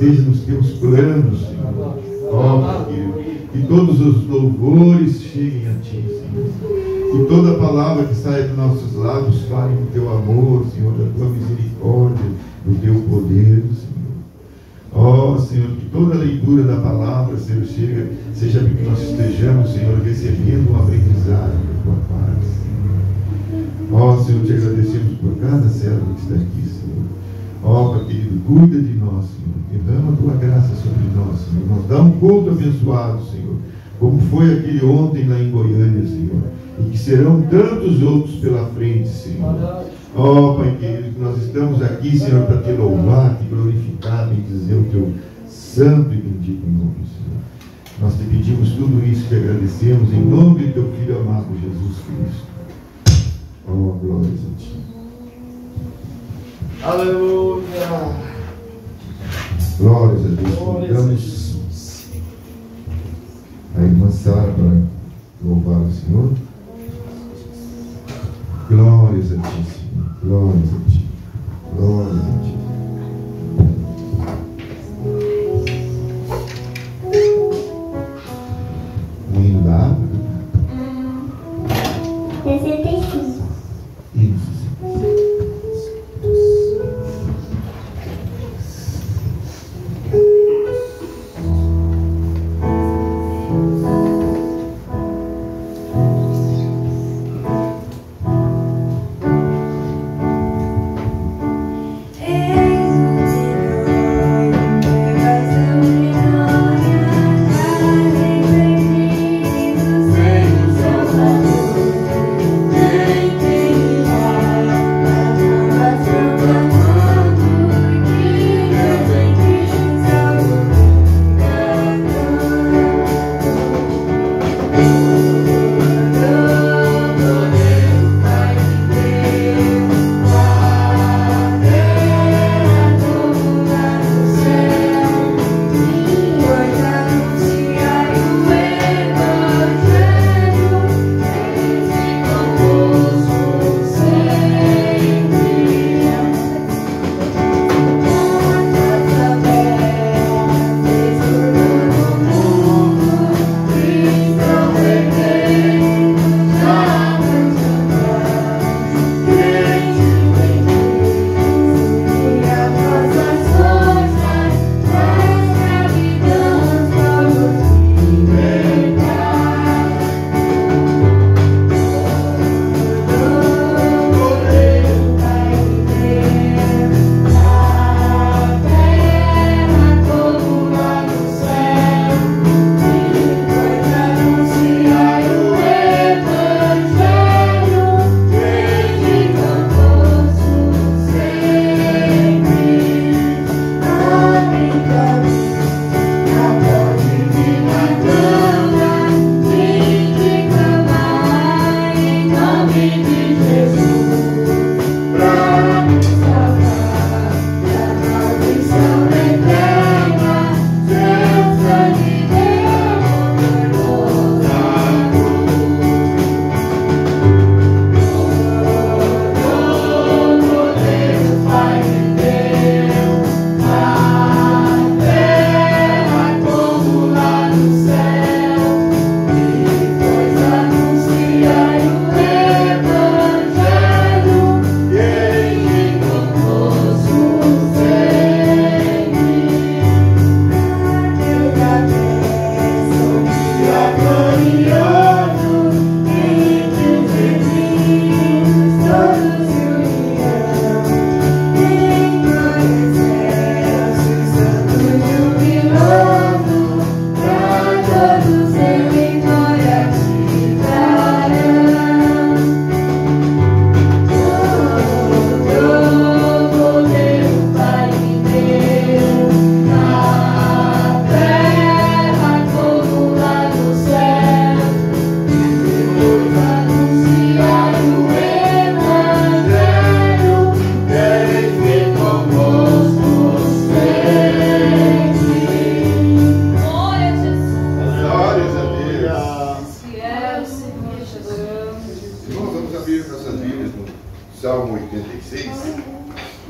esteja nos teus planos, Senhor. Ó, querido, que todos os louvores cheguem a Ti, Senhor. Que toda palavra que saia dos nossos lábios fale do Teu amor, Senhor, da Tua misericórdia, do Teu poder, Senhor. Ó, Senhor, que toda leitura da palavra, Senhor, seja para que nós estejamos, Senhor, recebendo um aprendizado da Tua parte, Senhor. Ó, Senhor, te agradecemos por cada servo que está aqui, Senhor. Ó, Pai querido, cuida de nós, Senhor. Derrama a Tua graça sobre nós, Senhor. Nos dá um culto abençoado, Senhor. Como foi aquele ontem lá em Goiânia, Senhor. E que serão tantos outros pela frente, Senhor. Ó, Pai querido, que nós estamos aqui, Senhor, para Te louvar, Te glorificar, bendizer o Teu santo e bendito nome, Senhor. Nós Te pedimos tudo isso, Te agradecemos, em nome do Teu Filho amado, Jesus Cristo. Ó, glórias a Ti. Aleluia. Glórias a Deus. Convidamos a irmã Sara para louvar o Senhor. Glórias a Ti, Senhor. Glórias a Ti. Glórias a Ti. O hino da água? 65. Isso. Salmo 86.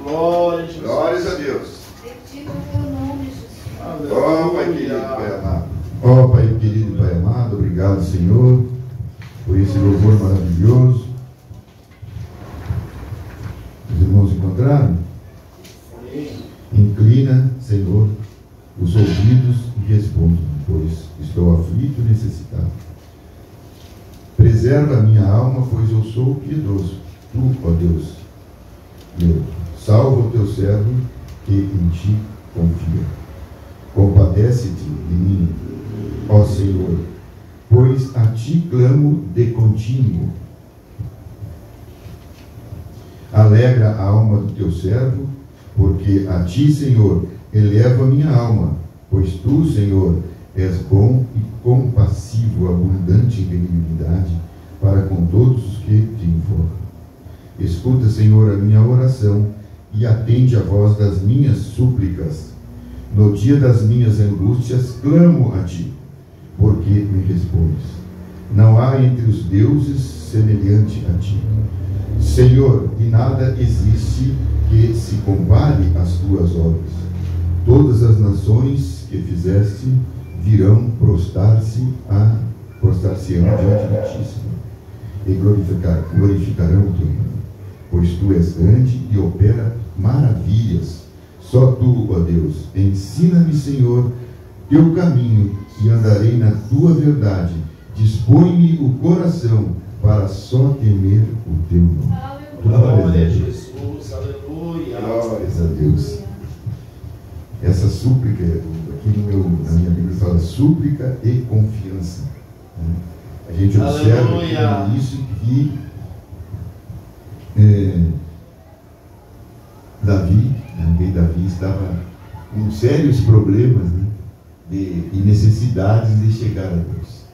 Glórias a Deus. Bendito é o teu nome, Jesus. Ó Pai querido, Pai amado. Ó Pai querido, Pai amado, obrigado, Senhor, por esse louvor maravilhoso. Os irmãos encontraram? Inclina, Senhor, os ouvidos e responda, pois estou aflito e necessitado. Preserva a minha alma, pois eu sou piedoso. Tu, ó Deus, meu, salva o teu servo que em ti confia. Compadece-te de mim, ó Senhor, pois a ti clamo de contínuo. Alegra a alma do teu servo, porque a ti, Senhor, eleva a minha alma, pois tu, Senhor, és bom e compassivo, abundante em benignidade para com todos os que te invocam. Escuta, Senhor, a minha oração e atende a voz das minhas súplicas. No dia das minhas angústias, clamo a ti, porque me respondes. Não há entre os deuses semelhante a ti. Senhor, e nada existe que se compare às tuas obras. Todas as nações que fizeste virão prostrar-se-ão diante de ti, Senhor, e glorificarão o teu nome, pois tu és grande e opera maravilhas. Só tu, ó Deus, ensina-me, Senhor, teu caminho e andarei na tua verdade. Dispõe-me o coração para só temer o teu nome. Glória a Jesus, aleluia. Glórias a Deus. Essa súplica, aqui na minha Bíblia fala súplica e confiança. A gente observa aqui no início que Davi, o rei Davi, estava com sérios problemas, e necessidades de chegar a Deus.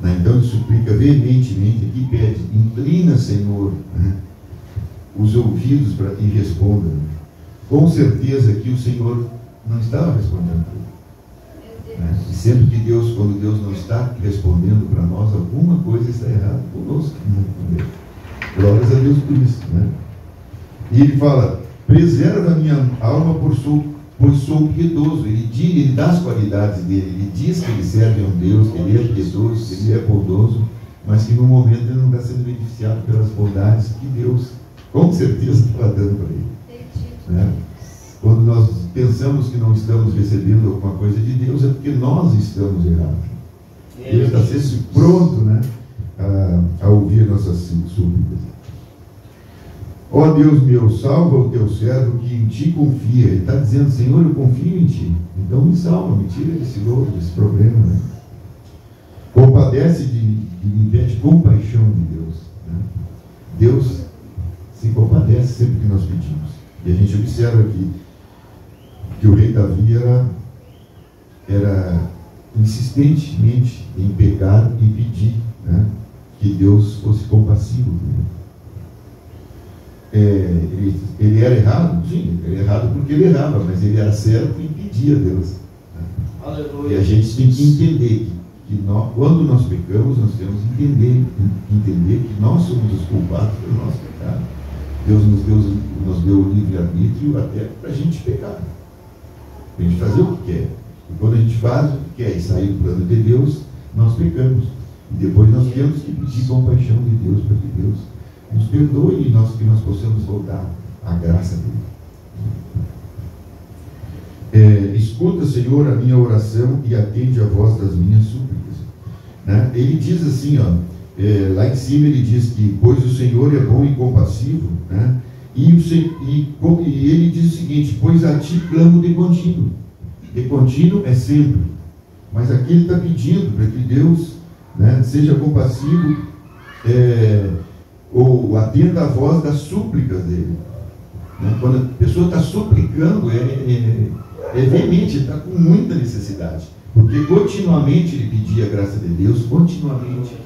Então ele suplica veementemente, aqui pede, inclina, Senhor, os ouvidos e responda. Com certeza que o Senhor não estava respondendo para ele. E sempre que quando Deus não está respondendo para nós, alguma coisa está errada conosco. Glórias a Deus por isso. E ele fala, preserva a minha alma, pois sou piedoso. Ele dá as qualidades dele, ele diz que ele serve a um Deus, que ele é piedoso, que ele é bondoso, mas que no momento ele não está sendo beneficiado pelas bondades que Deus com certeza está dando para ele. Quando nós pensamos que não estamos recebendo alguma coisa de Deus, é porque nós estamos errados. Deus está sempre pronto a ouvir nossas súplicas. Ó Deus meu, salva o teu servo que em ti confia. Ele está dizendo, Senhor, eu confio em ti. Então me salva, me tira desse lodo, desse problema. Compadece de mim, pede compaixão de Deus. Deus se compadece sempre que nós pedimos. E a gente observa que o rei Davi era insistentemente em pecar e pedir que Deus fosse compassivo com ele. Ele era errado? Sim, ele era errado porque ele errava, mas ele era certo e pedia a Deus. Aleluia. E a gente tem que entender que quando nós pecamos, nós temos que entender que nós somos os culpados pelo nosso pecado. Deus nos deu o livre-arbítrio até para a gente pecar, para a gente fazer o que quer. E quando a gente faz o que quer e sair do plano de Deus, nós pecamos. E depois nós temos que pedir compaixão de Deus para que Deus nos perdoe e que nós possamos voltar à graça dele. Escuta, Senhor, a minha oração e atende a voz das minhas súplicas. Ele diz assim, lá em cima ele diz que, pois o Senhor é bom e compassivo, e ele diz o seguinte, pois a ti clamo de contínuo. De contínuo é sempre. Mas aqui ele está pedindo para que Deus seja compassivo, ou atenda a voz das súplicas dele. Quando a pessoa está suplicando, é veemente, está com muita necessidade, porque continuamente ele pedia a graça de Deus, continuamente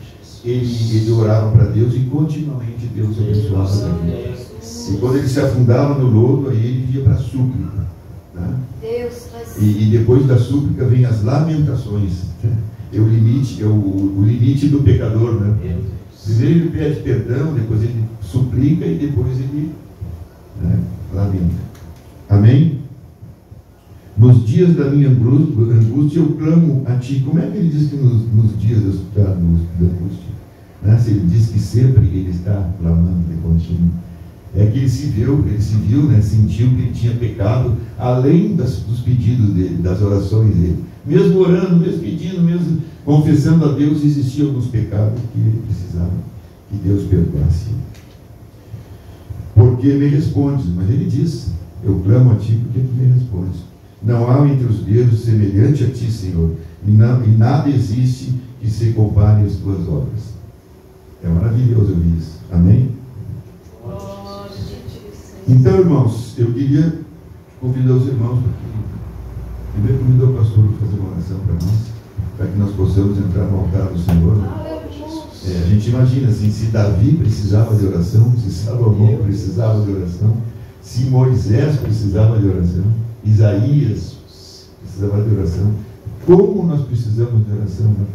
ele orava para Deus e continuamente Deus abençoava a vida. E quando ele se afundava no lodo, aí ele ia para a súplica. E depois da súplica vem as lamentações. É o limite do pecador. Primeiro ele pede perdão, depois ele suplica e depois ele lamenta. Amém? Nos dias da minha angústia eu clamo a ti. Como é que ele diz que nos dias da angústia? Né? Se ele diz que sempre ele está clamando de contínuo, é que ele se viu, né? Sentiu que ele tinha pecado, além dos pedidos dele, das orações dele. Mesmo orando, mesmo pedindo, mesmo confessando a Deus, existiam alguns pecados que ele precisava que Deus perdoasse. Porque me respondes, mas ele diz: eu clamo a ti porque tu me respondes. Não há entre os dedos semelhante a ti, Senhor, e nada existe que se compare às tuas obras. É maravilhoso ouvir isso. Amém? Então, irmãos, eu queria convidar os irmãos para que primeiro convidar o pastor para fazer uma oração para nós, para que nós possamos entrar no altar do Senhor. A gente imagina assim, se Davi precisava de oração, se Salomão precisava de oração, se Moisés precisava de oração, Isaías precisava de oração, como nós precisamos de oração, né?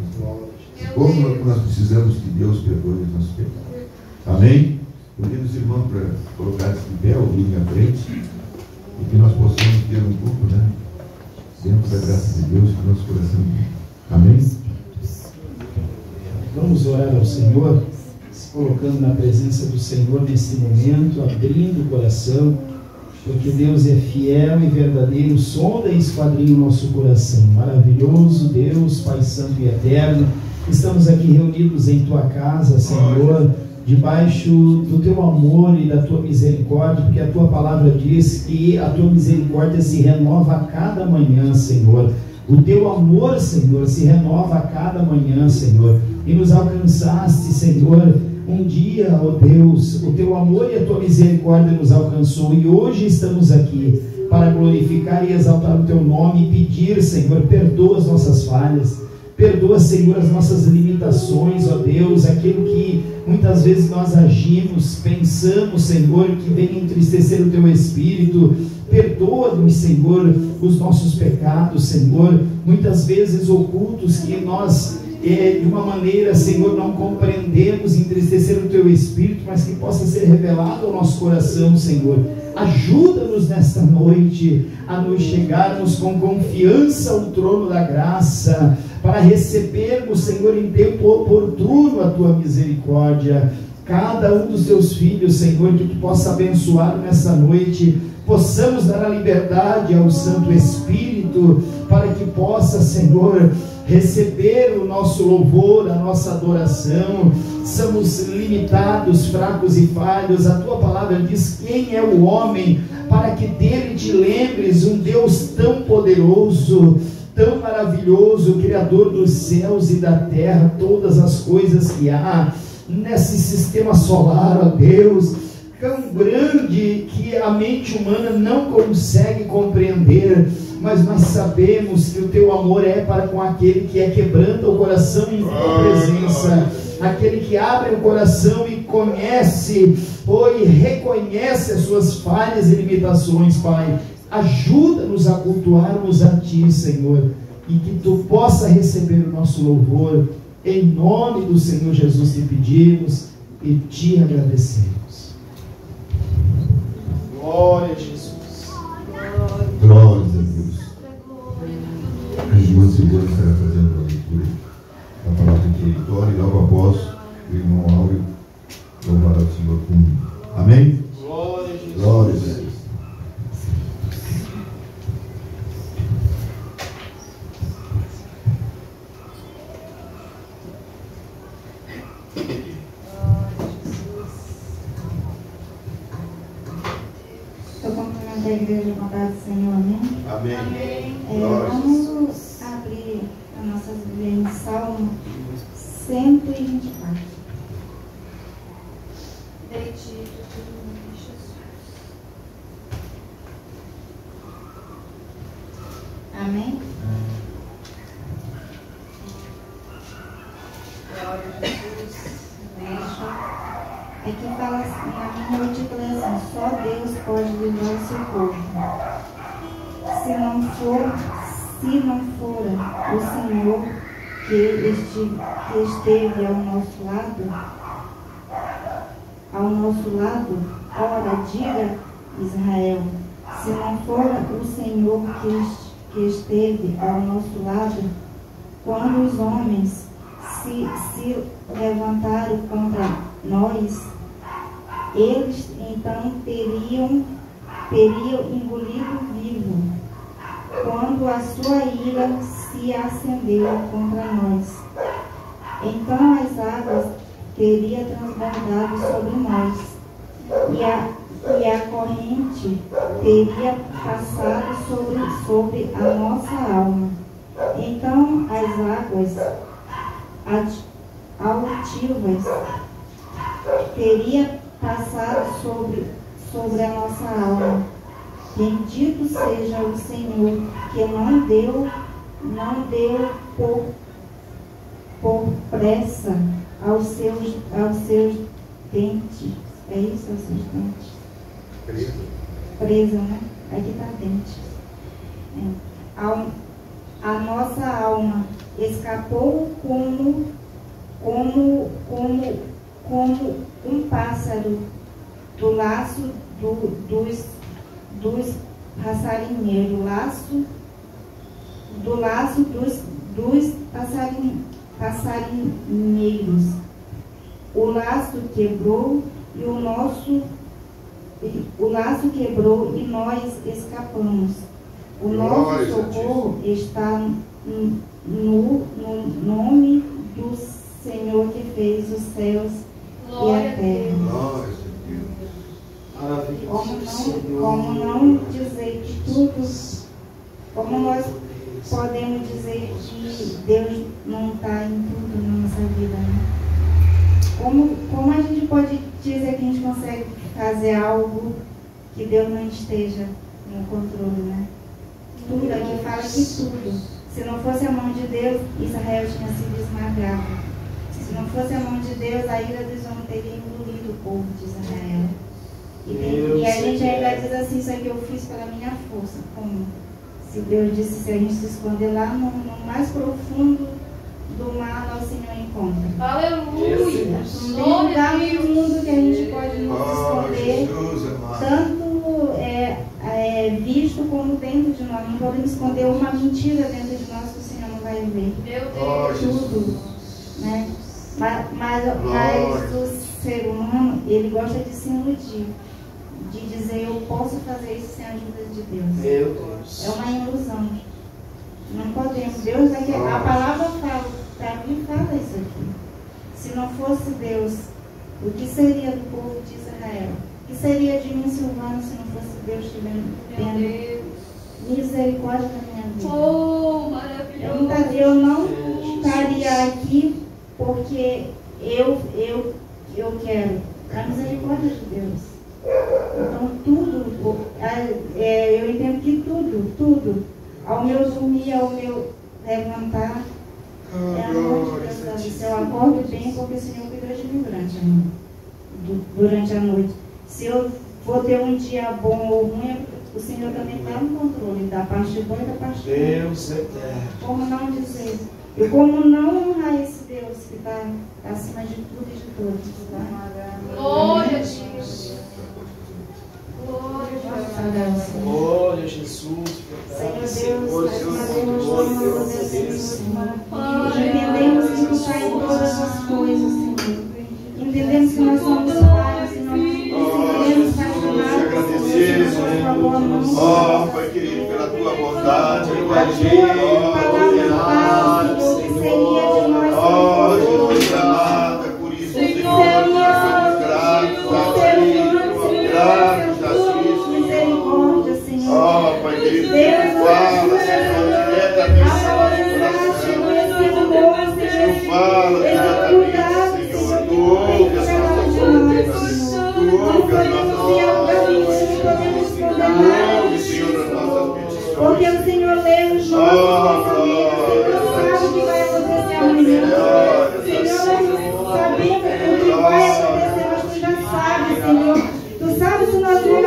Como nós precisamos que Deus perdoe os nossos pecados. Amém? Eu convido os irmãos para colocar-se de pé, ou virem à frente, e que nós possamos ter um pouco, né, dentro da graça de Deus, no nosso coração. Amém? Vamos orar ao Senhor, se colocando na presença do Senhor nesse momento, abrindo o coração, porque Deus é fiel e verdadeiro, sonda e esquadrinha o nosso coração. Maravilhoso Deus, Pai Santo e Eterno, estamos aqui reunidos em Tua casa, Senhor, debaixo do Teu amor e da Tua misericórdia, porque a Tua palavra diz que a Tua misericórdia se renova a cada manhã, Senhor. O Teu amor, Senhor, se renova a cada manhã, Senhor. E nos alcançaste, Senhor, um dia, ó Deus, o Teu amor e a Tua misericórdia nos alcançou. E hoje estamos aqui para glorificar e exaltar o Teu nome e pedir, Senhor, perdoa as nossas falhas. Perdoa, Senhor, as nossas limitações, ó Deus, aquilo que muitas vezes nós agimos, pensamos, Senhor, que vem entristecer o Teu Espírito. Perdoa-nos, Senhor, os nossos pecados, Senhor, muitas vezes ocultos, que nós, de uma maneira, Senhor, não compreendemos, entristecer o Teu Espírito, mas que possa ser revelado ao nosso coração, Senhor. Ajuda-nos nesta noite a nos chegarmos com confiança ao trono da graça, para recebermos, Senhor, em tempo oportuno a Tua misericórdia. Cada um dos Teus filhos, Senhor, que Tu possa abençoar nessa noite, possamos dar a liberdade ao Santo Espírito, para que possa, Senhor, receber o nosso louvor, a nossa adoração. Somos limitados, fracos e falhos. A Tua palavra diz: quem é o homem para que dele te lembres? Um Deus tão poderoso, tão maravilhoso, Criador dos céus e da terra, todas as coisas que há nesse sistema solar, ó Deus, tão grande que a mente humana não consegue compreender. Mas nós sabemos que o Teu amor é para com aquele que quebranta o coração em Tua presença, aquele que abre o coração e conhece, e reconhece as suas falhas e limitações. Pai, ajuda-nos a cultuarmos a Ti, Senhor, e que Tu possa receber o nosso louvor. Em nome do Senhor Jesus te pedimos e Te agradecemos. Glória a Jesus. Glória a Deus. A irmã Silvana estará fazendo a leitura da palavra introdutória, e logo após o irmão Áureo louvará o Senhor comigo. Amém? Glória a Jesus. Glória a Deus. Da Igreja Bondade do Senhor, amém? Amém. Vamos abrir as nossas Bíblias em Salmo 124. Bendito tu, Jesus. Amém? Glória a Jesus. Deixa. Aqui fala assim, a minha última é assim: só Deus pode livrar o seu povo. Se não for o Senhor que esteve ao nosso lado, ora, diga Israel, se não for o Senhor que esteve ao nosso lado, quando os homens se levantaram contra nós, eles então teriam engolido vivo, quando a sua ira se acendeu contra nós. Então as águas teriam transbordado sobre nós, e a corrente teria passado sobre a nossa alma. Então as águas altivas teria passado sobre a nossa alma. Bendito seja o Senhor, que não deu por pressa aos seus dentes. É isso, aos seus dentes? Presa, né? Aqui está dente. A nossa alma escapou como um pássaro do laço dos passarinheiros, do laço dos passarinheiros. O laço quebrou e nós escapamos. O nosso socorro está no nome do Senhor que fez os céus e a terra. Como não dizer que tudo, como nós podemos dizer que Deus não está em tudo na nossa vida, né? Como a gente pode dizer que a gente consegue fazer algo que Deus não esteja no controle, né? Tudo aqui fala que tudo. Se não fosse a mão de Deus, Israel tinha sido esmagado. Se não fosse a mão de Deus, a ira dos homens teria engolido o povo de Israel. E a gente ainda diz assim, isso aqui eu fiz pela minha força. Como? Se Deus disse, se a gente se esconder lá no mais profundo do mar, o Senhor encontra. Aleluia! Não tem lugar no mundo que a gente pode nos esconder, tanto visto como dentro de nós. Não podemos esconder uma mentira dentro de nós que o Senhor não vai ver. Meu Deus! Tudo, né? Mas o ser humano, ele gosta de se iludir, de dizer, eu posso fazer isso sem a ajuda de Deus. Meu Deus. É uma ilusão. Não podemos. Deus, a palavra fala, para mim fala isso aqui. Se não fosse Deus, o que seria do povo de Israel? O que seria de mim, Silvano, se não fosse Deus tendo misericórdia da minha vida? Oh, maravilhoso! Eu não estaria aqui porque eu quero. A misericórdia de Deus. Então tudo, eu entendo que tudo, ao meu dormir, ao meu levantar, é a noite dessa vida. Se eu acordo bem, porque o Senhor cuida de mim durante a noite. Se eu vou ter um dia bom ou ruim, o Senhor também está no controle da parte boa e da parte ruim. Deus eterno. Como não dizer? E como não honrar esse Deus que está acima de tudo e de todos? Glória a Deus! Glória a Jesus. Senhor Deus, entendemos que tu está em todas as coisas, Senhor. Entendemos que nós somos pais e nós entendemos que agradecemos, ó Pai querido, pela tua bondade, tua ó Jesus amada, por isso, Senhor, nós somos gratos a ti, misericórdia, Senhor. ó Pai querido, fala, Senhor, diretamente no coração, Senhor, fala diretamente, Senhor, tu ouve as nossas súplicas, tu ouve as nossas orações, tu ouve, Senhor, as nossas petições, porque o Senhor lê os nossos pensamentos, o Senhor sabe o que vai acontecer amanhã. Senhor, nós sabemos o que vai acontecer, mas tu já sabes, Senhor. Tu sabes se nós vamos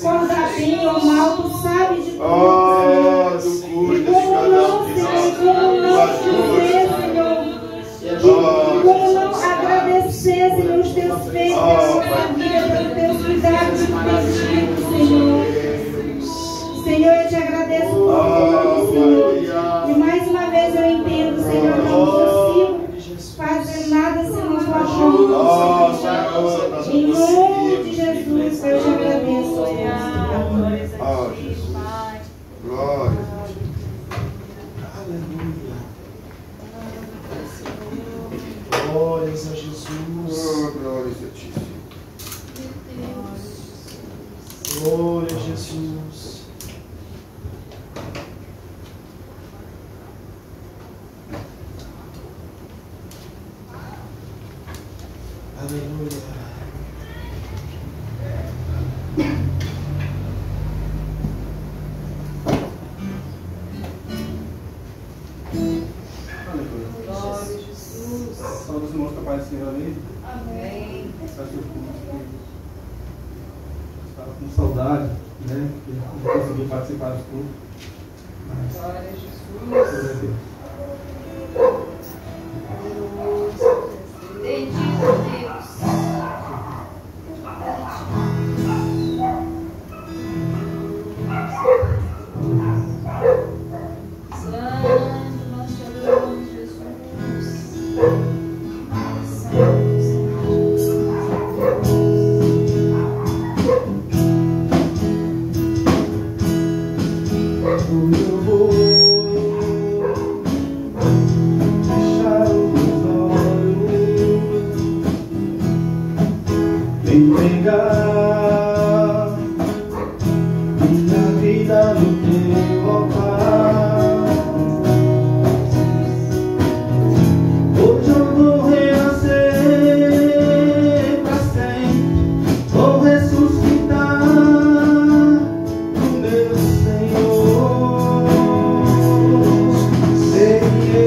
acordar bem ou mal, tu sabes de tudo. tu cuida de cada um de nós, como não dizer, Senhor, como não agradecer, Senhor, os teus feitos na nossa vida, pelos teus cuidados e protegidos, Senhor. Senhor, eu te agradeço por Glória a Jesus. Aleluia. Glória a Jesus. Saúde os irmãos que Pai do Senhor ali. Amém. Estava com saudade, né? Que não conseguiu participar do culto. Glória a Jesus. Bendito Deus. Santo, nós te adoramos, Jesus. Santo, Eu vou fechar os meus olhos, entregar minha vida no teu altar. Hoje eu vou renascer pra sempre, vou ressuscitar no meu Senhor. Sei que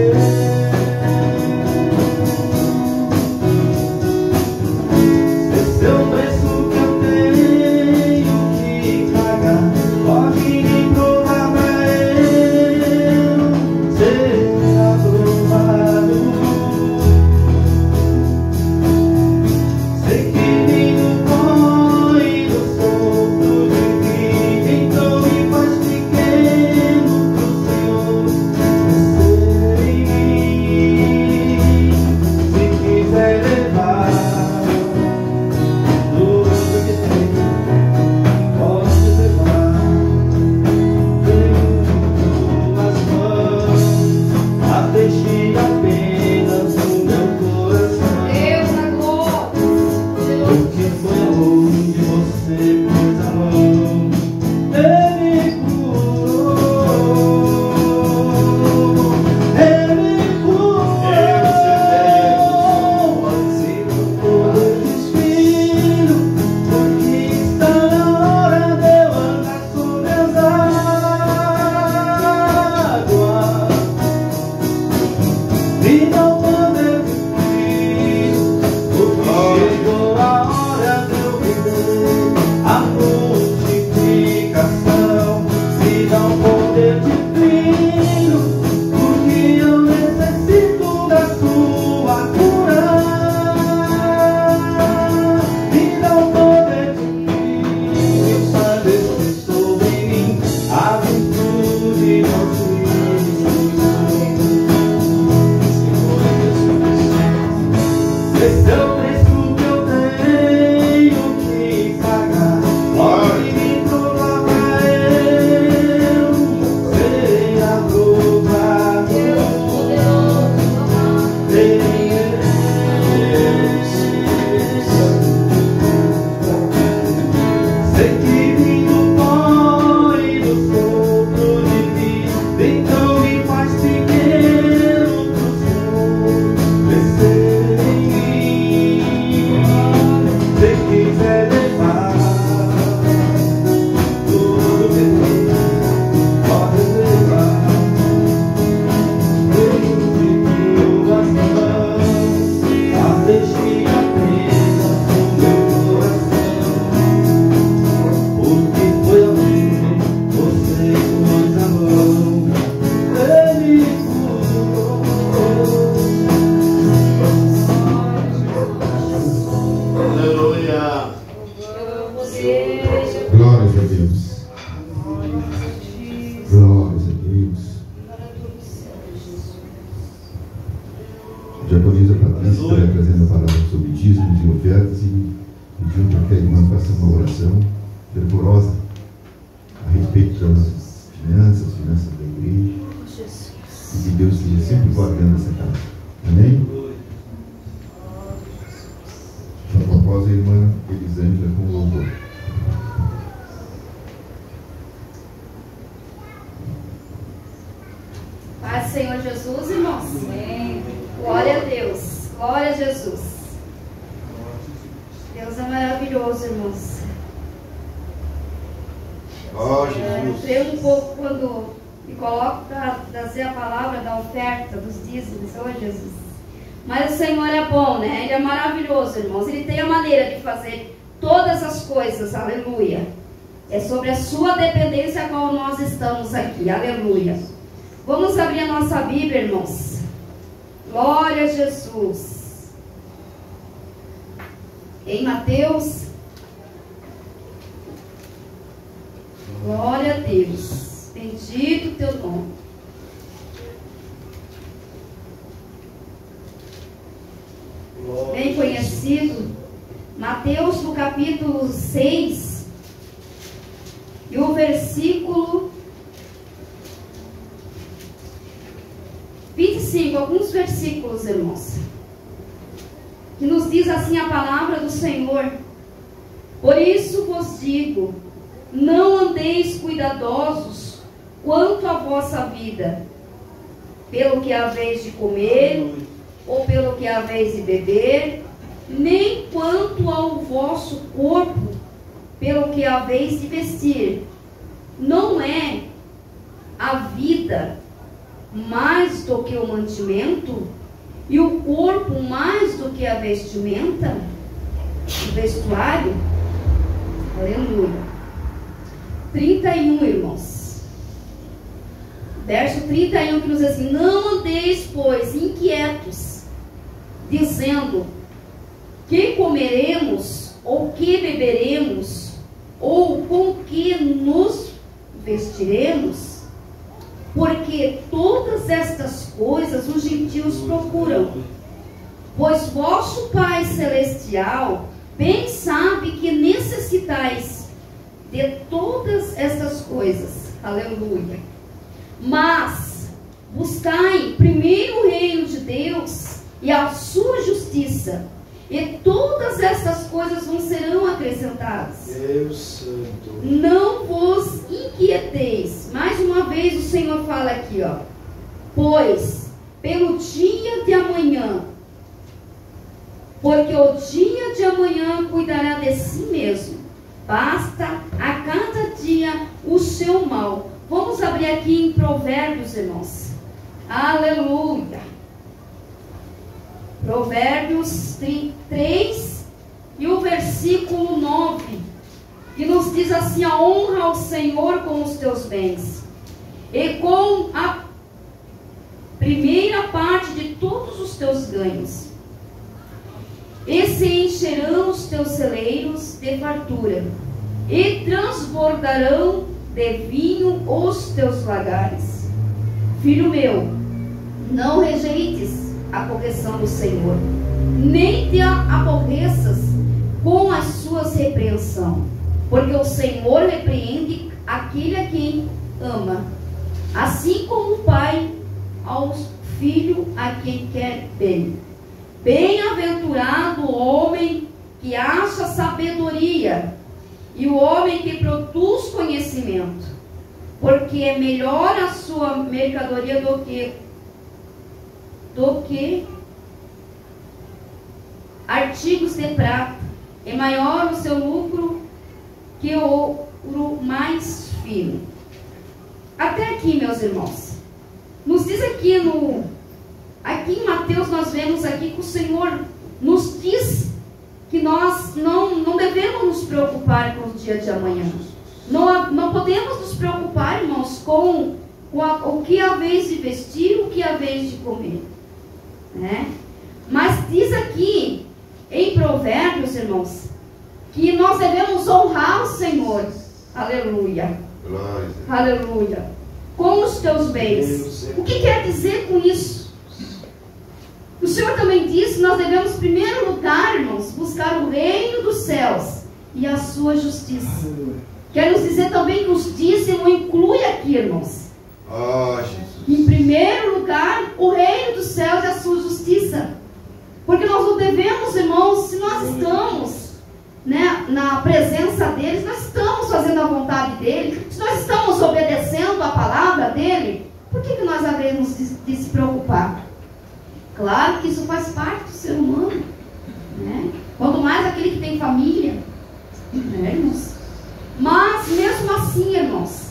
esse é o preço que eu tenho que pagar. Pode me provar pra eu ser aprovado. Sei que me põe no sopro de vida, então me faz pequeno pro Senhor ser em mim. Se quiser levar tudo que tem, pode levar. Tuas mãos, a deixe apenas no meu coração. Deus da glória. Porque foi aonde você pôs a mão, Ele curou, Ele curou. Se não for destino, porque está na hora de eu andar sobre as águas e não poder vir, porque chegou a hora de eu viver a multiplicação. Me dá um poder divino, porque eu necessito da sua cura. Me dá um poder divino, saber que sobre mim a virtude não esse é o preço que eu tenho que pagar. Pode me provar pra eu ser aprovado. Sei que me põe no sopro de vida, então me faz pequeno pro Senhor crescer em mim. Se quiser levar tudo que tem, pode levar. Desde tuas mãos, a deixe apenas no meu coração. Porque foi aonde você pôs a mão, Ele curou. Aleluia. Poder. Glórias a Deus. Glórias a Deus. Diaconisa Patrícia está trazendo a palavra sobre dízimos e ofertas e pediu para que a irmã faça uma oração fervorosa a respeito das finanças da igreja, e que Deus seja sempre guardando essa casa. Amém? Após a irmã Elisângela com o louvor. Ó, Jesus. Entrei um pouco quando me coloco para trazer a palavra da oferta, dos dízimos, oh Jesus. Mas o Senhor é bom, né? Ele é maravilhoso, irmãos. Ele tem a maneira de fazer todas as coisas, aleluia. É sobre a sua dependência a qual nós estamos aqui, aleluia. Vamos abrir a nossa Bíblia, irmãos. Glória a Jesus. Em Mateus. Glória a Deus. Bendito o teu nome. Bem conhecido. Mateus no capítulo 6. E o versículo 25, alguns versículos, irmãos, que nos diz assim a palavra do Senhor: por isso vos digo, não andeis cuidadosos quanto à vossa vida, pelo que haveis de comer, ou pelo que haveis de beber, nem quanto ao vosso corpo, pelo que haveis de vestir. Não é a vida mais do que o mantimento, e o corpo mais do que a vestimenta, o vestuário? Aleluia. 31, irmãos. Verso 31 que nos diz assim: não andeis, pois, inquietos, dizendo: que comeremos, ou que beberemos, ou com que nos vestiremos? Porque todas estas coisas os gentios procuram. Pois vosso Pai Celestial bem sabe que necessitais de todas estas coisas. Aleluia. Mas buscai primeiro o reino de Deus e a sua justiça, e todas estas coisas vos serão acrescentadas. Deus Santo. Não vos inquieteis. Mais uma vez o Senhor fala aqui, ó. Pois pelo dia de amanhã, porque o dia de amanhã cuidará de si mesmo. Basta a cada dia o seu mal. Vamos abrir aqui em Provérbios, irmãos. Aleluia. Provérbios 3 e o versículo 9, que nos diz assim: a honra ao Senhor com os teus bens, e com a primeira parte de todos os teus ganhos, e se encherão os teus celeiros de fartura, e transbordarão de vinho os teus lagares. Filho meu, não rejeites a correção do Senhor, nem te aborreças com as suas repreensões, porque o Senhor repreende aquele a quem ama, assim como o pai ao filho a quem quer bem. Bem-aventurado o homem que acha sabedoria, e o homem que produz conhecimento, porque é melhor a sua mercadoria do que artigos de prata, é maior o seu lucro que o ouro mais fino. Até aqui, meus irmãos, nos diz aqui em Mateus, nós vemos aqui que o Senhor nos diz que nós não devemos nos preocupar com o dia de amanhã. Não podemos nos preocupar, irmãos, com o que haveis de vestir, o que haveis de comer, né? Mas diz aqui em Provérbios, irmãos, que nós devemos honrar o Senhor, aleluia, Glória. aleluia, com os teus bens. O que quer dizer com isso? O Senhor também disse que nós devemos, em primeiro lugar, irmãos, buscar o reino dos céus e a sua justiça. Quer nos dizer também que os dízimos inclui aqui, irmãos. Ó, Jesus. Em primeiro lugar, o reino dos céus e a sua justiça. Porque nós não devemos, irmãos, se nós estamos, né, na presença deles, nós estamos fazendo a vontade dele, se nós estamos obedecendo a palavra dele, por que nós havemos de se preocupar? Claro que isso faz parte do ser humano, né? Quanto mais aquele que tem família, né, irmãos? Mas mesmo mesmo assim, irmãos,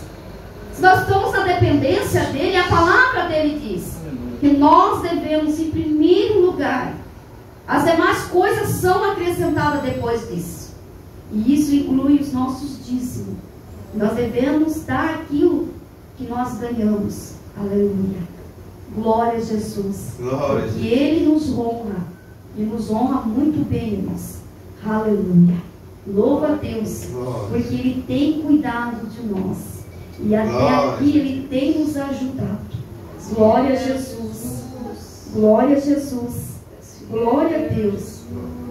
se nós estamos na dependência dele, a palavra dele diz que nós devemos, em primeiro lugar, as demais coisas são acrescentadas depois disso. E isso inclui os nossos dízimos. Nós devemos dar aquilo que nós ganhamos. Aleluia. Glória a Jesus. Glória a Porque Jesus. Ele nos honra. E nos honra muito bem, irmãos. Aleluia. Louva a Deus. Glória. Porque Ele tem cuidado de nós. E até Glória. aqui Ele tem nos ajudado. Glória a Jesus. Glória a Jesus. Glória a Deus.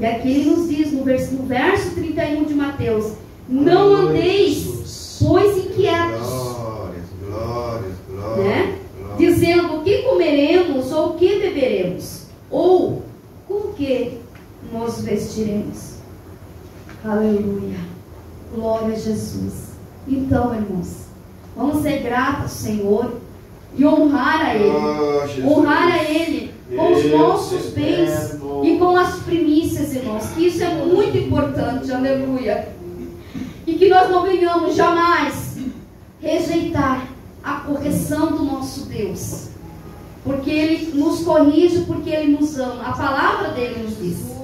E aqui Ele nos diz no verso 31 de Mateus: não andeis, pois inquietos, Glórias, glórias, glórias. né? glórias. Dizendo o que comeremos ou o que beberemos, ou com que nos vestiremos. Aleluia. Glória a Jesus. Então, irmãos, vamos ser gratos ao Senhor e honrar a Ele. Oh, Jesus. Honrar a Ele com os nossos bens e com as primícias, irmãos. Que isso é muito importante. Aleluia. E que nós não venhamos jamais rejeitar a correção do nosso Deus. Porque Ele nos corrige, porque Ele nos ama. A palavra dele nos diz.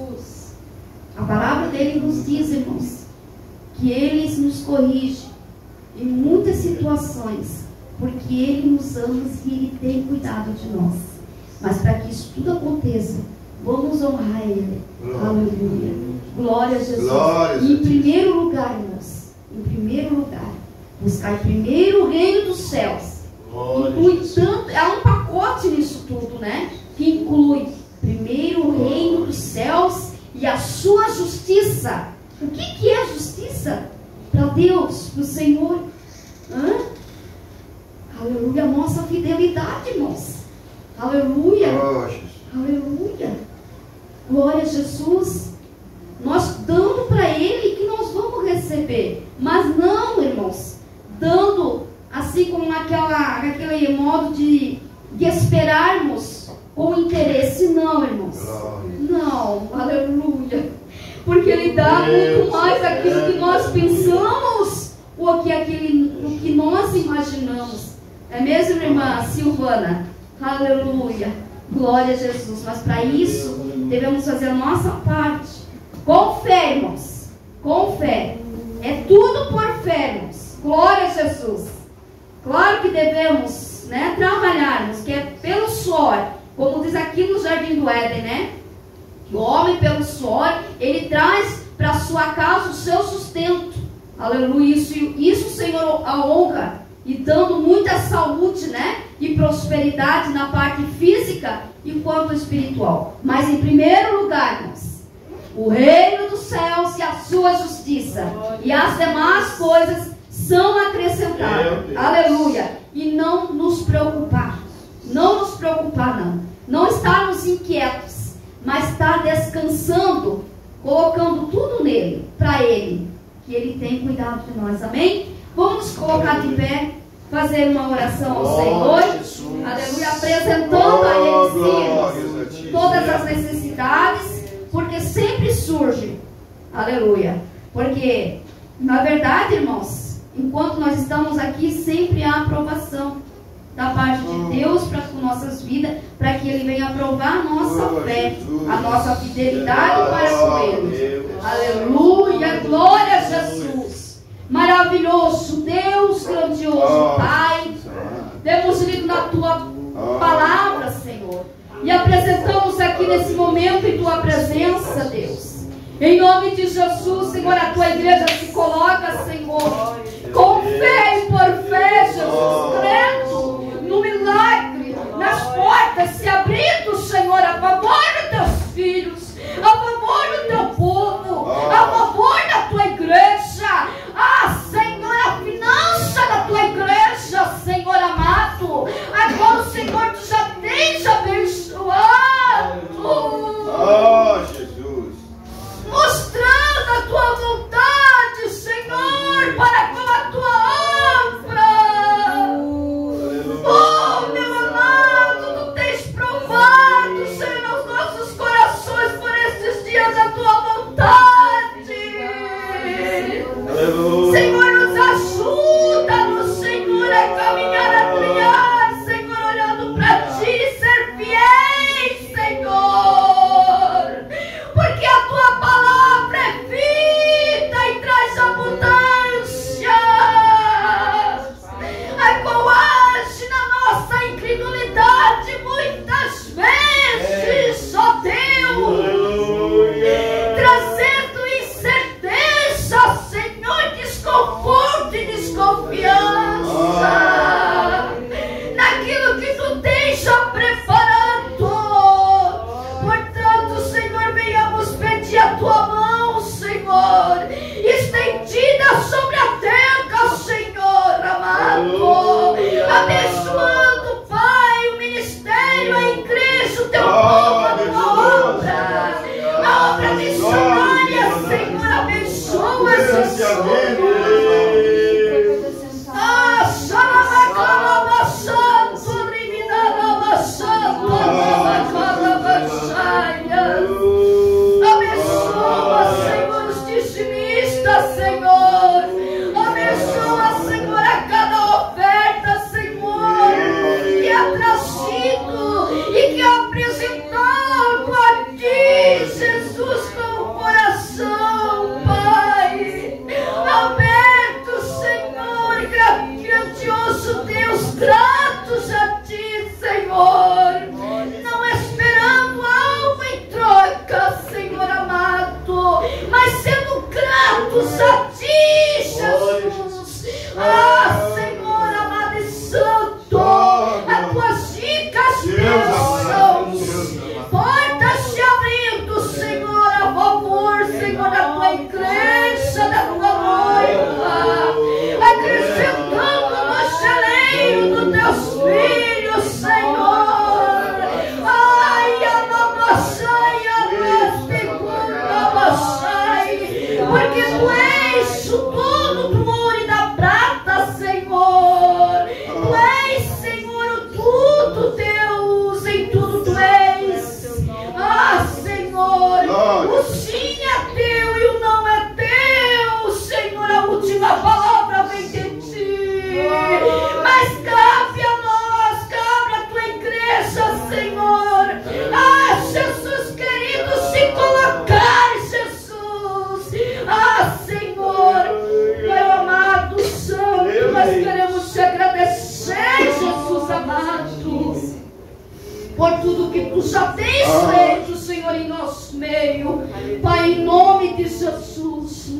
A palavra dele nos diz, irmãos, que Ele nos corrige em muitas situações, porque Ele nos ama e Ele tem cuidado de nós. Mas para que isso tudo aconteça, vamos honrar Ele. Glória. Aleluia. Glória a Jesus. Glória a E em Jesus. primeiro lugar, irmãos, em primeiro lugar, buscar primeiro o reino dos céus. Inclui tanto, há um pacote nisso tudo, né? Que inclui primeiro o reino dos céus e a sua justiça. O que é justiça? Para Deus, para o Senhor. Hã? Aleluia, a nossa fidelidade, irmãos. Aleluia. Oh, Jesus. Aleluia. Glória a Jesus. Nós dando para Ele que nós vamos receber. Mas não, irmãos, dando assim como naquele modo de esperarmos com interesse. Não, irmãos. Glória. Não, aleluia. Porque Ele dá muito mais aquilo que nós pensamos ou o que nós imaginamos. É mesmo, irmã Silvana? Aleluia. Glória a Jesus. Mas para isso, devemos fazer a nossa parte. Com fé, irmãos. Com fé. É tudo por fé, irmãos. Glória a Jesus. Claro que devemos, né, trabalharmos, que é pelo suor. Como diz aqui no Jardim do Éden, né? O homem pelo suor, ele traz para a sua casa o seu sustento. Aleluia. Isso o Senhor a honra. E dando muita saúde, né? E prosperidade na parte física e quanto espiritual. Mas em primeiro lugar, irmãos, o reino dos céus e a sua justiça. E as demais coisas são acrescentadas. Aleluia. E não nos preocupar. Não nos preocupar, não. Não estarmos inquietos, mas estar descansando, colocando tudo nele, para Ele, que Ele tem cuidado de nós. Amém? Vamos nos colocar de pé, fazer uma oração ao Senhor. Aleluia. Apresentando a Ele, sim, todas as necessidades, porque sempre surge. Aleluia. Porque, na verdade, irmãos, enquanto nós estamos aqui, sempre há aprovação da parte de Deus para as nossas vidas, para que Ele venha aprovar a nossa fé, a nossa fidelidade para com Ele. Aleluia, glória a Jesus. Maravilhoso, Deus grandioso, Pai. Temos lido na Tua palavra, Senhor, e apresentamos aqui nesse momento em Tua presença, Deus. Em nome de Jesus, Senhor, a Tua igreja se coloca, Senhor, com fé e por fé, Jesus, crendo no milagre, nas portas se abrindo, Senhor, a favor dos Teus filhos, a favor do Teu povo, a favor da Tua igreja. Ah, Senhor, a finança da Tua igreja, Senhor amado, agora o Senhor Tu já tens abençoado. Oh, Jesus. Mostrando a Tua vontade, Senhor.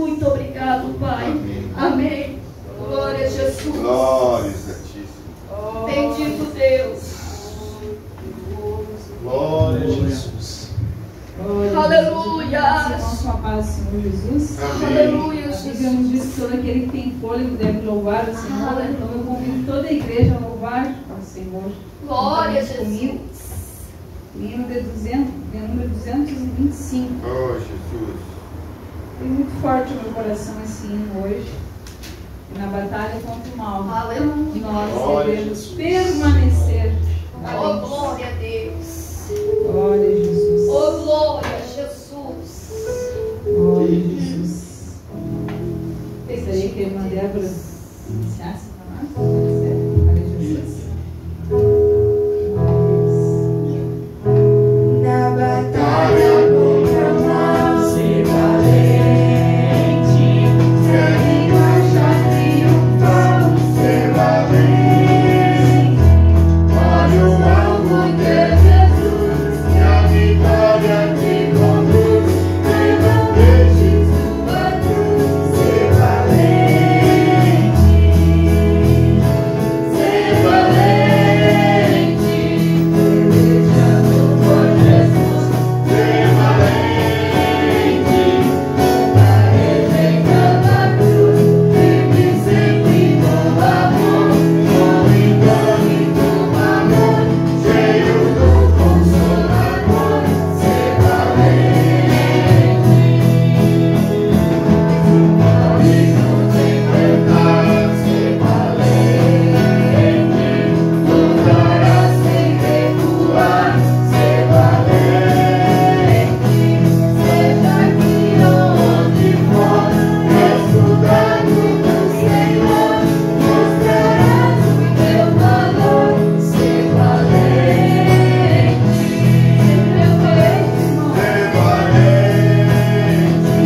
Muito obrigado, Pai. Amém. Glória a Jesus. Glória Santíssima. Bendito Deus. Glória a Jesus. Aleluia. Com a paz do Senhor Jesus. Amém. Aleluia, Nós Jesus. vivemos disso que todo aquele que tem fôlego deve louvar o Senhor. Então eu convido toda a igreja a louvar ao Senhor. Glória a Juntamente comigo. Jesus. Hino de número 225. Oh, Jesus. Foi muito forte no meu coração esse hino hoje. Na batalha contra o mal. Aleluia. Nós Glória a devemos Jesus. permanecer. Oh, glória a Deus. Glória a Jesus. Oh, glória a Jesus. Glória a Jesus. Gostaria que a irmã Débora iniciasse para nós. Glória a Jesus. Na batalha contra o mal, ser valente. Ser marcha triunfal, ser valente. Olha o alvo de Jesus, que a vitória te conduz. Não deixes tua cruz, ser valente. Ser valente. Pelejando por Jesus, ser valente. Carregando a cruz, firme sempre no amor. Com incógnito amor, cheio do Consolador, ser valente. Pode nos enfrentar, ser valente. Lutará sem recuar, ser valente. Seja aqui onde for, estudando do Senhor, mostrarás o teu valor, ser valente. Meu Deus, ser valente.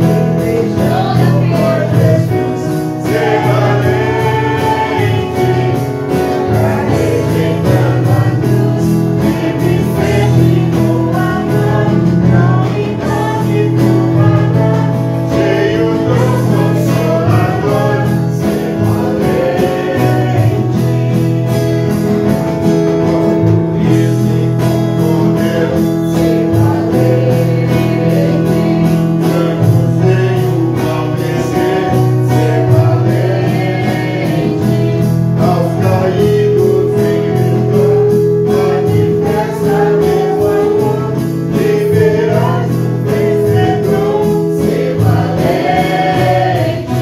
Pelejando por Jesus, ser valente. Rejeitando a cruz, vive sempre no amor. Não encobre no amor, cheio do Consolador, ser valente. Com isso e com poder, ser valente. Sem o mal vencer, ser valente. Aos caídos em manifesta meu amor, viverás um vencedor, ser valente.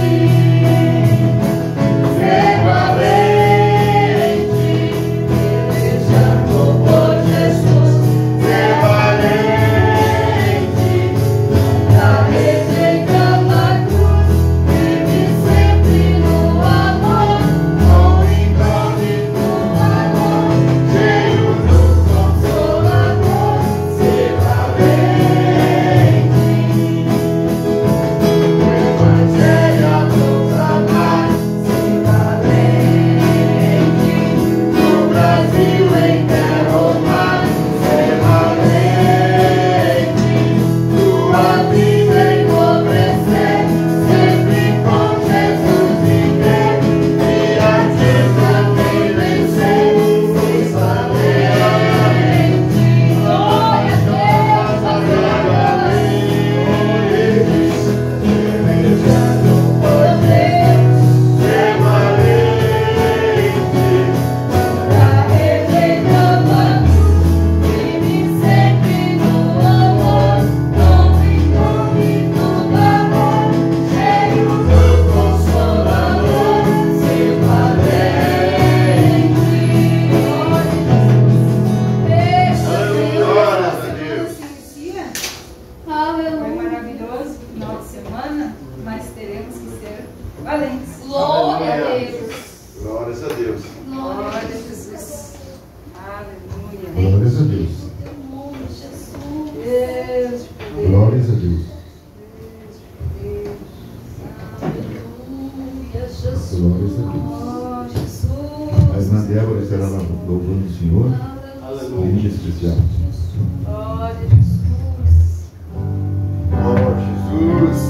Ser valente, pelejando por Jesus, ser valente. Rejeitando a cruz, vive sempre no amor. Com incógnito amor, cheio do Consolador, ser valente. O Evangelho a proclamar, ser valente. No Brasil, em terra ou mar, ser valente. Tua vida empobrecer, sempre com Jesus viver. E a ti também vencer, ser valente. Glória a Deus, pelejando por Deus, ser valente. Rejeitando a cruz, vive sempre no amor. Com incógnito amor, cheio do Consolador, ser valente. Glória a Deus. Se inicia. Foi Aleluia. maravilhoso o final de semana, mas teremos que ser valentes. Glória a Deus. Glórias a Deus. Glória a Glória a Jesus. Jesus. Aleluia. Glórias a Deus. Teu nome, Jesus. Deus de poder. Glórias a Deus. Aleluia, Jesus. Glórias a Deus. Oh, Jesus. A irmã Débora estará louvando o Senhor. Em especial. Glória a Jesus. Oh, Jesus.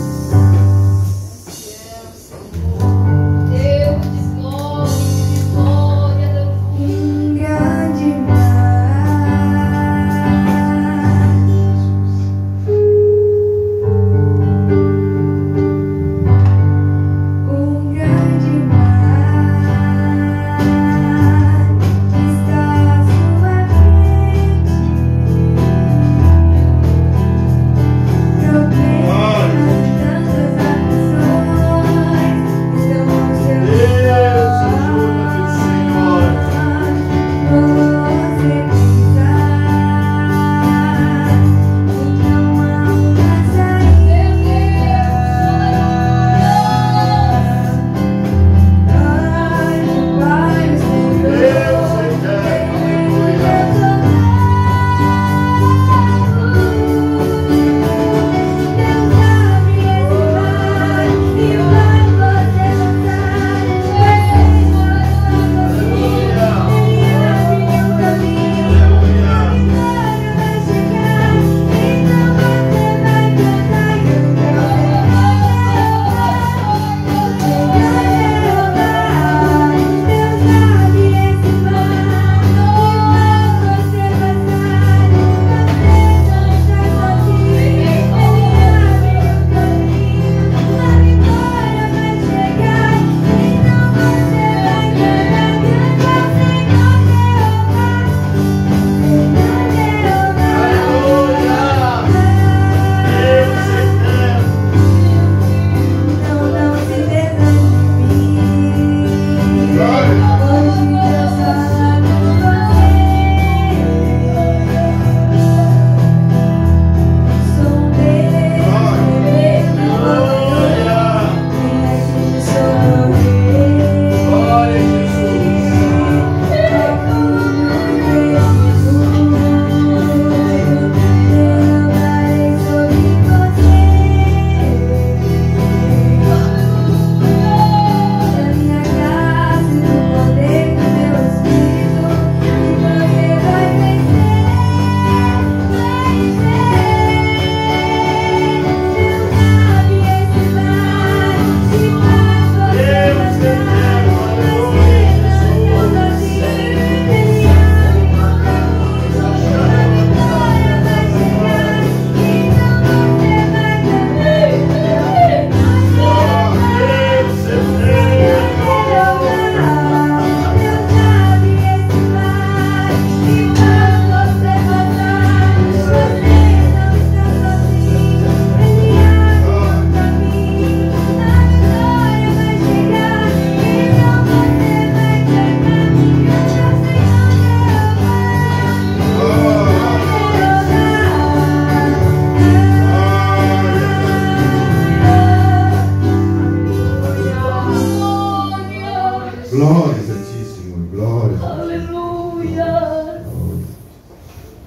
Glórias a Ti, Senhor. Glórias a Ti. Aleluia.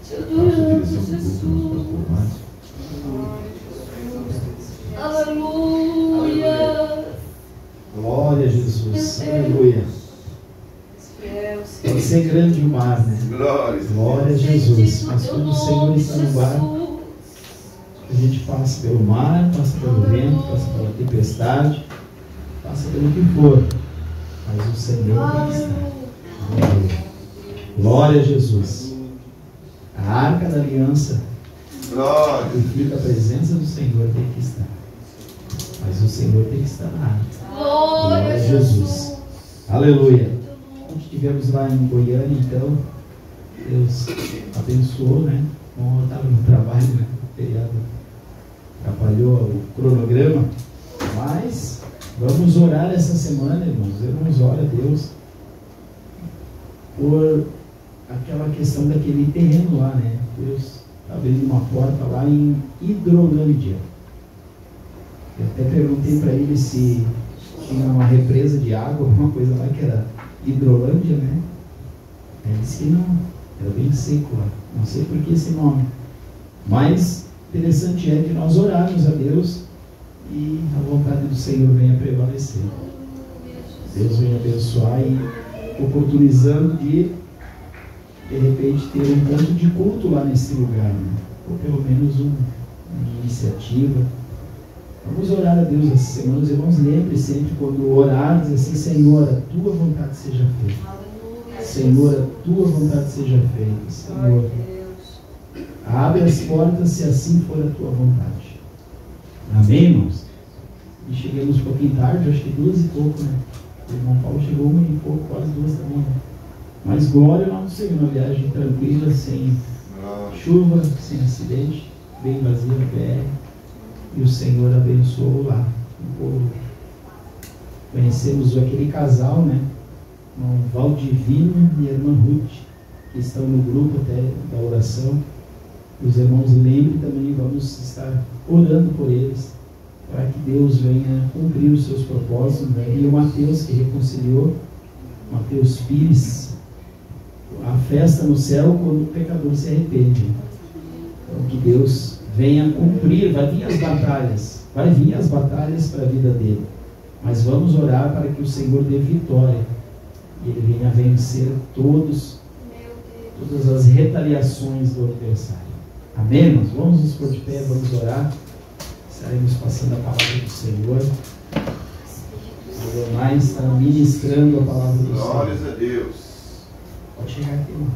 Nossa direção do culto, nosso pastor Márcio. Aleluia. Glória a Jesus. Aleluia. Pode ser grande o mar, né? Glória a Jesus. Mas quando o Senhor está no barco, a gente passa pelo mar, passa pelo vento, passa pela tempestade, passa pelo que for. Mas o Senhor tem que estar. Aleluia. Glória a Jesus. A arca da aliança, significa a presença do Senhor tem que estar. Mas o Senhor tem que estar na arca. Glória a Jesus. Aleluia. Onde estivemos lá em Goiânia, então, Deus abençoou, né? Como eu estava no trabalho, né? O feriado atrapalhou o cronograma. Mas vamos orar essa semana, irmãos. Vamos orar a Deus por aquela questão daquele terreno lá, né? Deus está abrindo uma porta lá em Hidrolândia. Eu até perguntei para ele se tinha uma represa de água, alguma coisa lá que era Hidrolândia, né? Ele disse que não, era bem seco lá. Não sei por que esse nome. Mas interessante é que nós orarmos a Deus e a vontade do Senhor venha prevalecer. Deus venha abençoar e oportunizando de repente ter um ponto de culto lá nesse lugar, né? Ou pelo menos uma iniciativa. Vamos orar a Deus essas semanas, irmãos. Lembre sempre quando orarmos assim: Senhor, a tua vontade seja feita. Senhor, a tua vontade seja feita. Senhor, abre as portas se assim for a tua vontade. Amém, irmãos? E chegamos um pouquinho tarde, acho que 2 e pouco, né? O irmão Paulo chegou 1 e pouco, quase 2 também, né? Mas glória ao nosso Senhor, uma viagem tranquila, sem chuva, sem acidente, bem vazia na BR. E o Senhor abençoou lá o povo. Conhecemos aquele casal, né? O Valdivino e a irmã Ruth, que estão no grupo até da oração. Os irmãos lembrem também, vamos estar orando por eles, para que Deus venha cumprir os seus propósitos, né? E o Mateus, que reconciliou, Mateus Pires, a festa no céu quando o pecador se arrepende. Então que Deus venha cumprir, vai vir as batalhas para a vida dele, mas vamos orar para que o Senhor dê vitória e ele venha vencer todas as retaliações do adversário. Amém, irmãos? Vamos nos pôr de pé, vamos orar. Estaremos passando a palavra do Senhor. O Adonai está ministrando a palavra do Senhor. Glórias a Deus. Pode chegar aqui, irmão.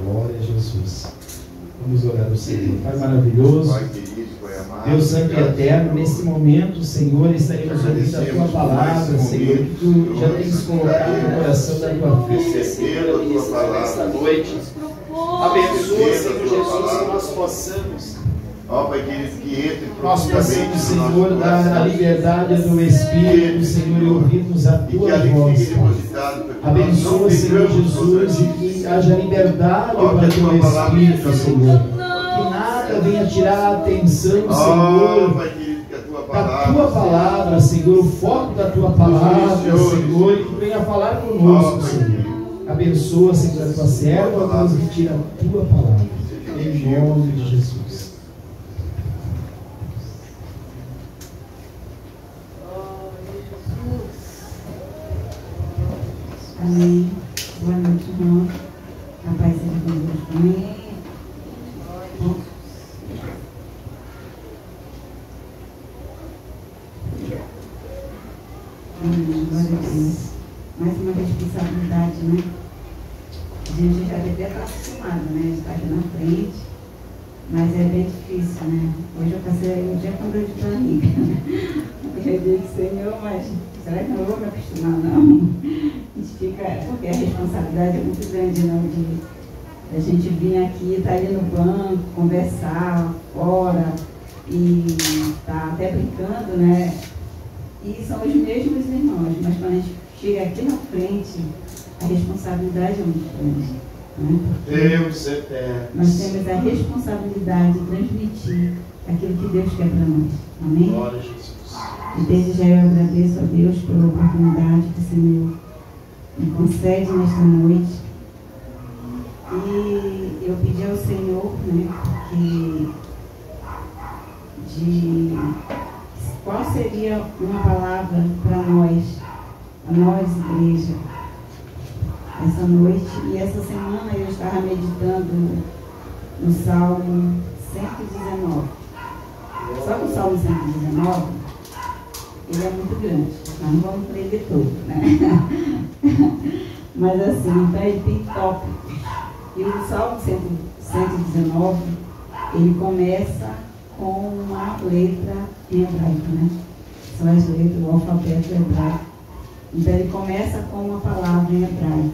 Glória a Jesus. Vamos orar ao Senhor. Pai maravilhoso, Pai querido, Pai amado, Deus Santo e Eterno, nesse momento, Senhor, estaremos ouvindo a Tua palavra, Senhor, que Tu já tens colocado no coração da Tua filha, Senhor, ministrando esta noite. Abençoa, Senhor Jesus, que nós possamos, ó Pai querido, que entre nós profundamente possamos, no nosso Senhor, dar a coração. liberdade do Espírito, Senhor, e ouvirmos a E que Tua ali voz, fique Pai. depositado, para que nós Abençoa, não Senhor ficamos Jesus, e que haja liberdade Ó, para que a o Tua Teu palavra Espírito, seja Senhor. Que nada venha tirar a atenção, ó Senhor, Pai querido, que a Tua da palavra Tua palavra, Senhor, o foco da Tua palavra, Senhor, e que venha falar conosco, Senhor. Abençoa, Senhor, a Tua serva, Deus, que tira a Tua palavra. Em nome de Jesus. Amém. Boa noite, irmão. A paz seja convosco. Amém. Amém. Glória a Deus. Mais uma responsabilidade, né? A gente já deve estar acostumado, né? Estar aqui na frente. Mas é bem difícil, né? Hoje eu passei o dia com dor de barriga. Eu digo, Senhor, mas será que não vou me acostumar, não? A gente fica, porque a responsabilidade é muito grande, não? De a gente vir aqui, estar ali no banco, conversar fora e estar até brincando, né? E são os mesmos irmãos, mas quando a gente chega aqui na frente, a responsabilidade é muito grande. Né? Deus eterno. Nós temos a responsabilidade de transmitir aquilo que Deus quer para nós. Amém? Glória a Jesus. E desde já eu agradeço a Deus pela oportunidade que o Senhor me concede nesta noite. E eu pedi ao Senhor, né, qual seria uma palavra para nós, a nós, igreja, essa noite. E essa semana eu estava meditando no Salmo 119. Só que o Salmo 119, ele é muito grande, nós não vamos ler ele todo, né? Mas assim, então ele tem tópicos. E o Salmo 119, ele começa com uma letra em hebraico, né? São as letras do alfabeto hebraico. Então ele começa com uma palavra em hebraico.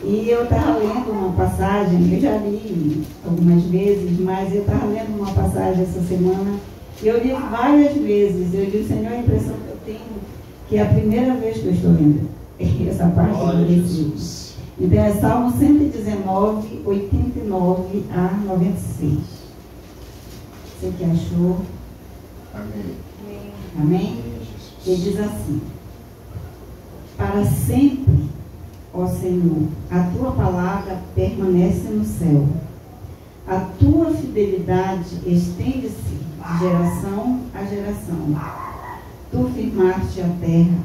E eu estava lendo uma passagem, eu já li algumas vezes, mas eu estava lendo uma passagem essa semana, e eu li várias vezes. Eu digo, Senhor, a impressão que eu tenho que é a primeira vez que eu estou lendo essa parte do versículo. Então é Salmo 119, 89 a 96. Você que achou? Amém. Amém? Ele diz assim: para sempre, ó Senhor, a tua palavra permanece no céu. A tua fidelidade estende-se de geração a geração. Tu firmaste a terra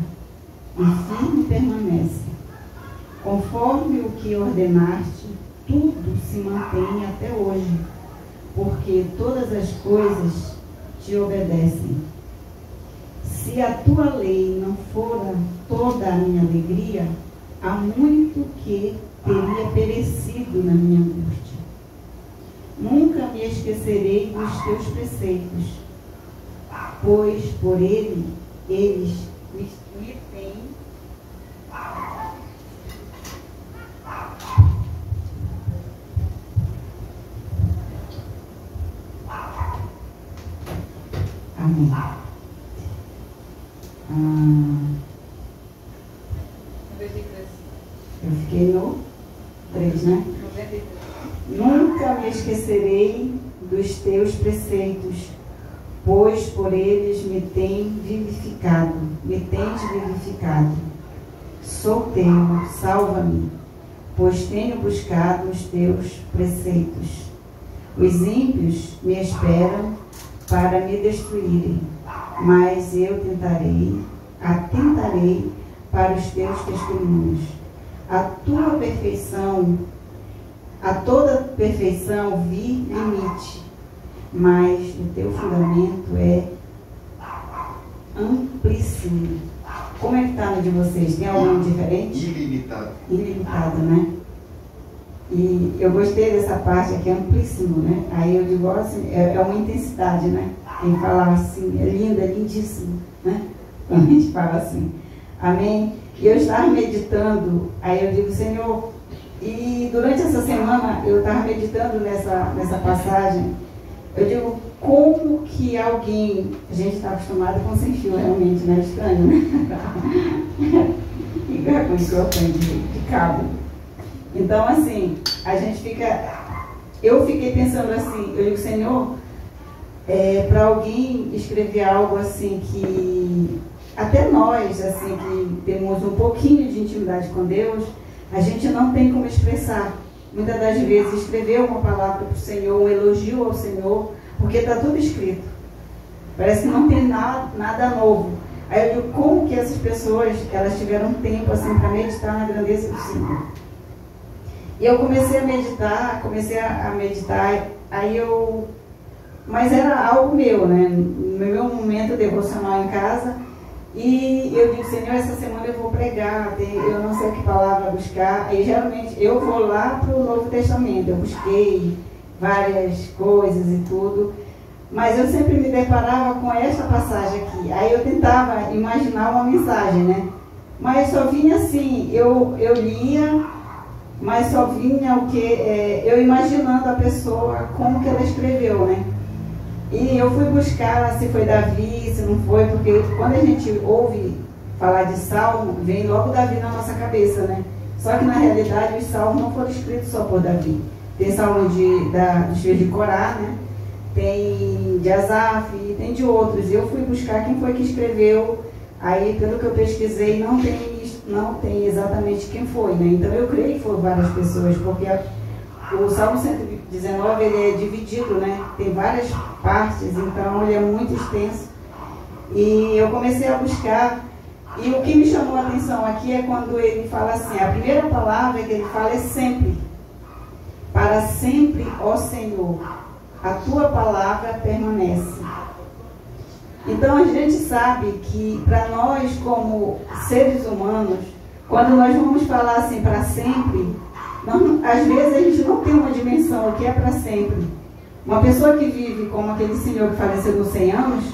e firme permanece. Conforme o que ordenaste, tudo se mantém até hoje, porque todas as coisas te obedecem. Se a tua lei não fora toda a minha alegria, há muito que teria perecido na minha angústia. Nunca me esquecerei dos teus preceitos, pois por eles me têm. Amém. 93. Eu fiquei no 3, né? 93. Nunca me esquecerei dos teus preceitos, pois por eles me tens vivificado. Sou teu, salva-me, pois tenho buscado os teus preceitos. Os ímpios me esperam para me destruírem, mas eu atentarei para os teus testemunhos. A toda perfeição vi limite, mas o teu fundamento é amplíssimo. Como é que está no de vocês? Tem algum diferente? Ilimitado. Ilimitado, né? E eu gostei dessa parte aqui, amplíssimo, né? Aí eu digo assim, é uma intensidade, né? Quem fala assim, é lindo, é lindíssimo, né? Quando a gente fala assim, amém? E eu estava meditando, aí eu digo, Senhor, e durante essa semana eu estava meditando nessa passagem, eu digo, como que alguém, a gente está acostumado com sem fio realmente, né? Estranho, né? Ligar com o microfone de cabo. Então, assim, a gente eu fiquei pensando assim, eu digo, Senhor, para alguém escrever algo assim que, até nós, assim, que temos um pouquinho de intimidade com Deus, a gente não tem como expressar. Muitas das vezes escrever uma palavra para o Senhor, um elogio ao Senhor, porque está tudo escrito. Parece que não tem nada novo. Aí eu digo, como que essas pessoas, elas tiveram tempo assim para meditar na grandeza do Senhor? E eu comecei a meditar, mas era algo meu, né? No meu momento devocional em casa, e eu digo, Senhor, essa semana eu vou pregar, eu não sei que palavra buscar, aí geralmente eu vou lá para o Novo Testamento, eu busquei várias coisas e tudo, mas eu sempre me deparava com esta passagem aqui, aí eu tentava imaginar uma mensagem, né? Mas só vinha assim, eu lia, mas só vinha o que eu imaginando a pessoa, como que ela escreveu, né? E eu fui buscar se foi Davi, se não foi, porque quando a gente ouve falar de salmo, vem logo Davi na nossa cabeça, né? Só que na realidade os salmos não foram escritos só por Davi. Tem salmo dos filhos de Corá, né? tem de Asaf, e tem de outros. Eu fui buscar quem foi que escreveu, aí pelo que eu pesquisei não tem exatamente quem foi, né? Então eu creio que foram várias pessoas, porque o Salmo 119 ele é dividido, né? Tem várias partes, então ele é muito extenso. E eu comecei a buscar, e o que me chamou a atenção aqui é quando ele fala assim, a primeira palavra que ele fala é sempre. Para sempre, ó Senhor, a tua palavra permanece. Então a gente sabe que para nós como seres humanos, quando nós vamos falar assim para sempre, às vezes a gente não tem uma dimensão o que é para sempre. Uma pessoa que vive como aquele senhor que faleceu nos 100 anos,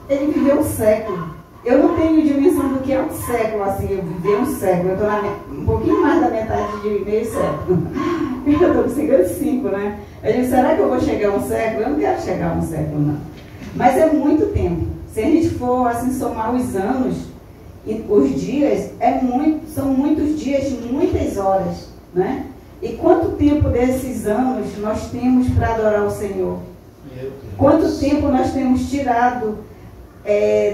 ele viveu um século. Eu não tenho dimensão do que é um século, assim, eu vivi um século. Eu estou um pouquinho mais da metade de meio século. Eu estou com 55, né? Eu digo, será que eu vou chegar a um século? Eu não quero chegar a um século, não. Mas é muito tempo. Se a gente for, assim, somar os anos e os dias, são muitos dias, muitas horas, né? E quanto tempo desses anos nós temos para adorar o Senhor? Quanto tempo nós temos tirado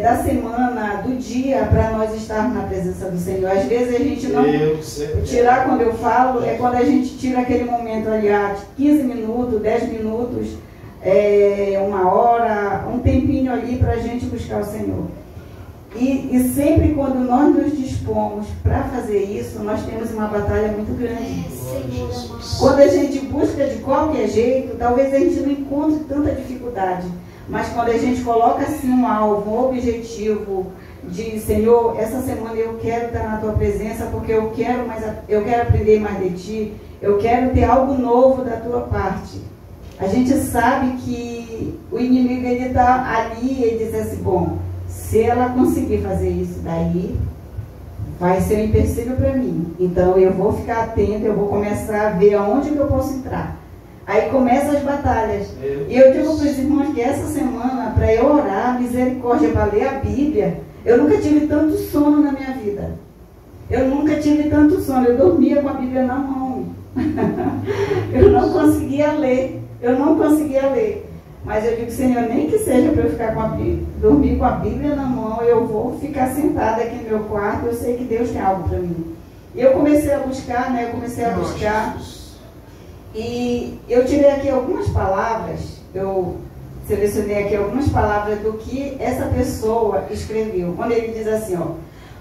da semana, do dia, para nós estarmos na presença do Senhor? Às vezes a gente não... Tirar, quando eu falo, é quando a gente tira aquele momento ali, 15 minutos, 10 minutos, 1 hora, um tempinho ali para a gente buscar o Senhor. E sempre quando nós nos dispomos para fazer isso, nós temos uma batalha muito grande. Quando a gente busca de qualquer jeito, talvez a gente não encontre tanta dificuldade. Mas quando a gente coloca assim um alvo, um objetivo de Senhor, essa semana eu quero estar na tua presença porque eu quero aprender mais de ti, eu quero ter algo novo da tua parte. A gente sabe que o inimigo ele está ali e diz assim, bom, se ela conseguir fazer isso daí, vai ser um empecilho para mim. Então eu vou ficar atento, eu vou começar a ver aonde que eu posso entrar. Aí começam as batalhas. E eu digo para os irmãos que essa semana, para eu orar, misericórdia, para ler a Bíblia, eu nunca tive tanto sono na minha vida. Eu nunca tive tanto sono. Eu dormia com a Bíblia na mão. Eu não conseguia ler. Mas eu digo, Senhor, nem que seja para eu ficar dormir com a Bíblia na mão, eu vou ficar sentada aqui no meu quarto, eu sei que Deus tem algo para mim. E eu comecei a buscar, né? E eu tirei aqui algumas palavras, eu selecionei aqui algumas palavras do que essa pessoa escreveu. Quando ele diz assim,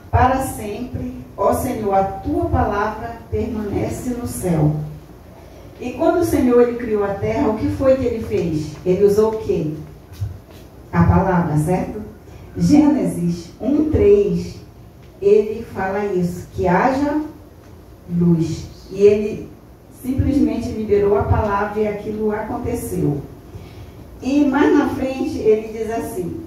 para sempre, ó Senhor, a tua palavra permanece no céu. E quando o Senhor ele criou a terra, o que foi que ele fez? Ele usou o quê? A palavra, certo? Gênesis 1:3, ele fala isso, que haja luz. E ele simplesmente liberou a palavra e aquilo aconteceu. E mais na frente ele diz assim,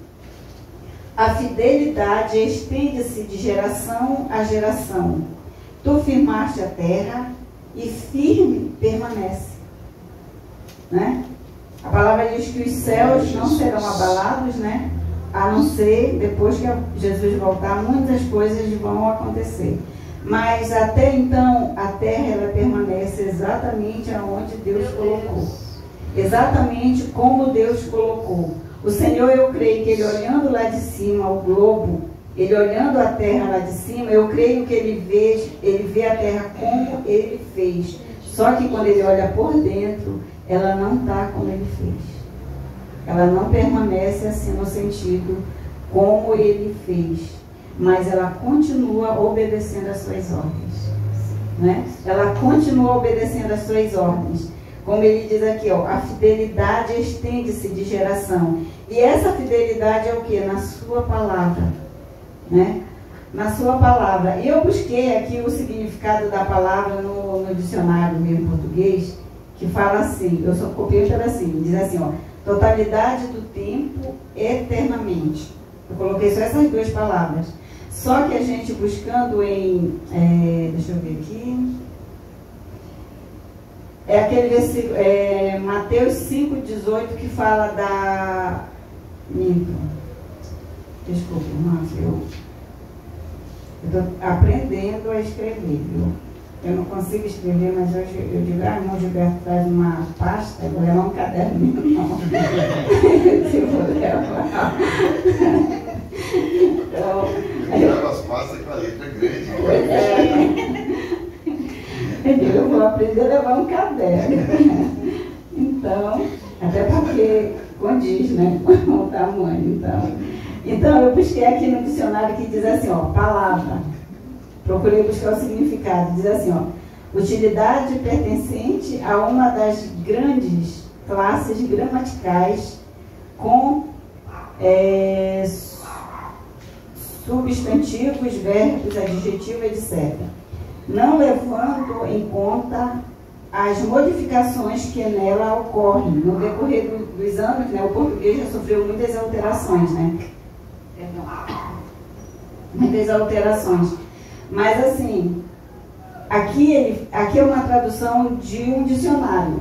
a fidelidade estende-se de geração a geração. Tu firmaste a terra e firme permanece. Né? A palavra diz que os céus não serão abalados, né? A não ser, depois que Jesus voltar, muitas coisas vão acontecer. Mas até então, a terra ela permanece exatamente aonde Deus colocou. Exatamente como Deus colocou. O Senhor, eu creio que ele olhando lá de cima o globo, ele olhando a terra lá de cima, eu creio que ele vê a terra como ele fez. Só que quando ele olha por dentro, ela não está como ele fez. Ela não permanece assim no sentido como ele fez. Mas ela continua obedecendo às suas ordens. Né? Ela continua obedecendo às suas ordens. Como ele diz aqui, a fidelidade estende-se de geração. E essa fidelidade é o que? Na sua palavra. Né? Na sua palavra. E eu busquei aqui o significado da palavra no dicionário mesmo português, que fala assim, eu só copiei um pedacinho, diz assim, totalidade do tempo eternamente. Eu coloquei só essas duas palavras. Só que a gente buscando em, deixa eu ver aqui, é aquele versículo, Mateus 5,18, que fala da... Desculpa, irmãos, eu estou aprendendo a escrever, viu? eu não consigo escrever, mas hoje eu digo, irmão Gilberto traz uma pasta, eu vou levar um caderno, não. Eu vou levar. Então, Leva as pastas com a letra grande. pois é. Eu vou aprender a levar um caderno. Então, até porque condiz, né, com o tamanho. Então, eu busquei aqui no dicionário que diz assim, ó, palavra. Procurei buscar o significado. Diz assim, ó, utilidade pertencente a uma das grandes classes gramaticais com substantivos, verbos, adjetivos, etc. Não levando em conta as modificações que nela ocorrem. No decorrer dos anos, né, o português já sofreu muitas alterações, né? Muitas alterações. Mas assim, aqui é uma tradução de um dicionário.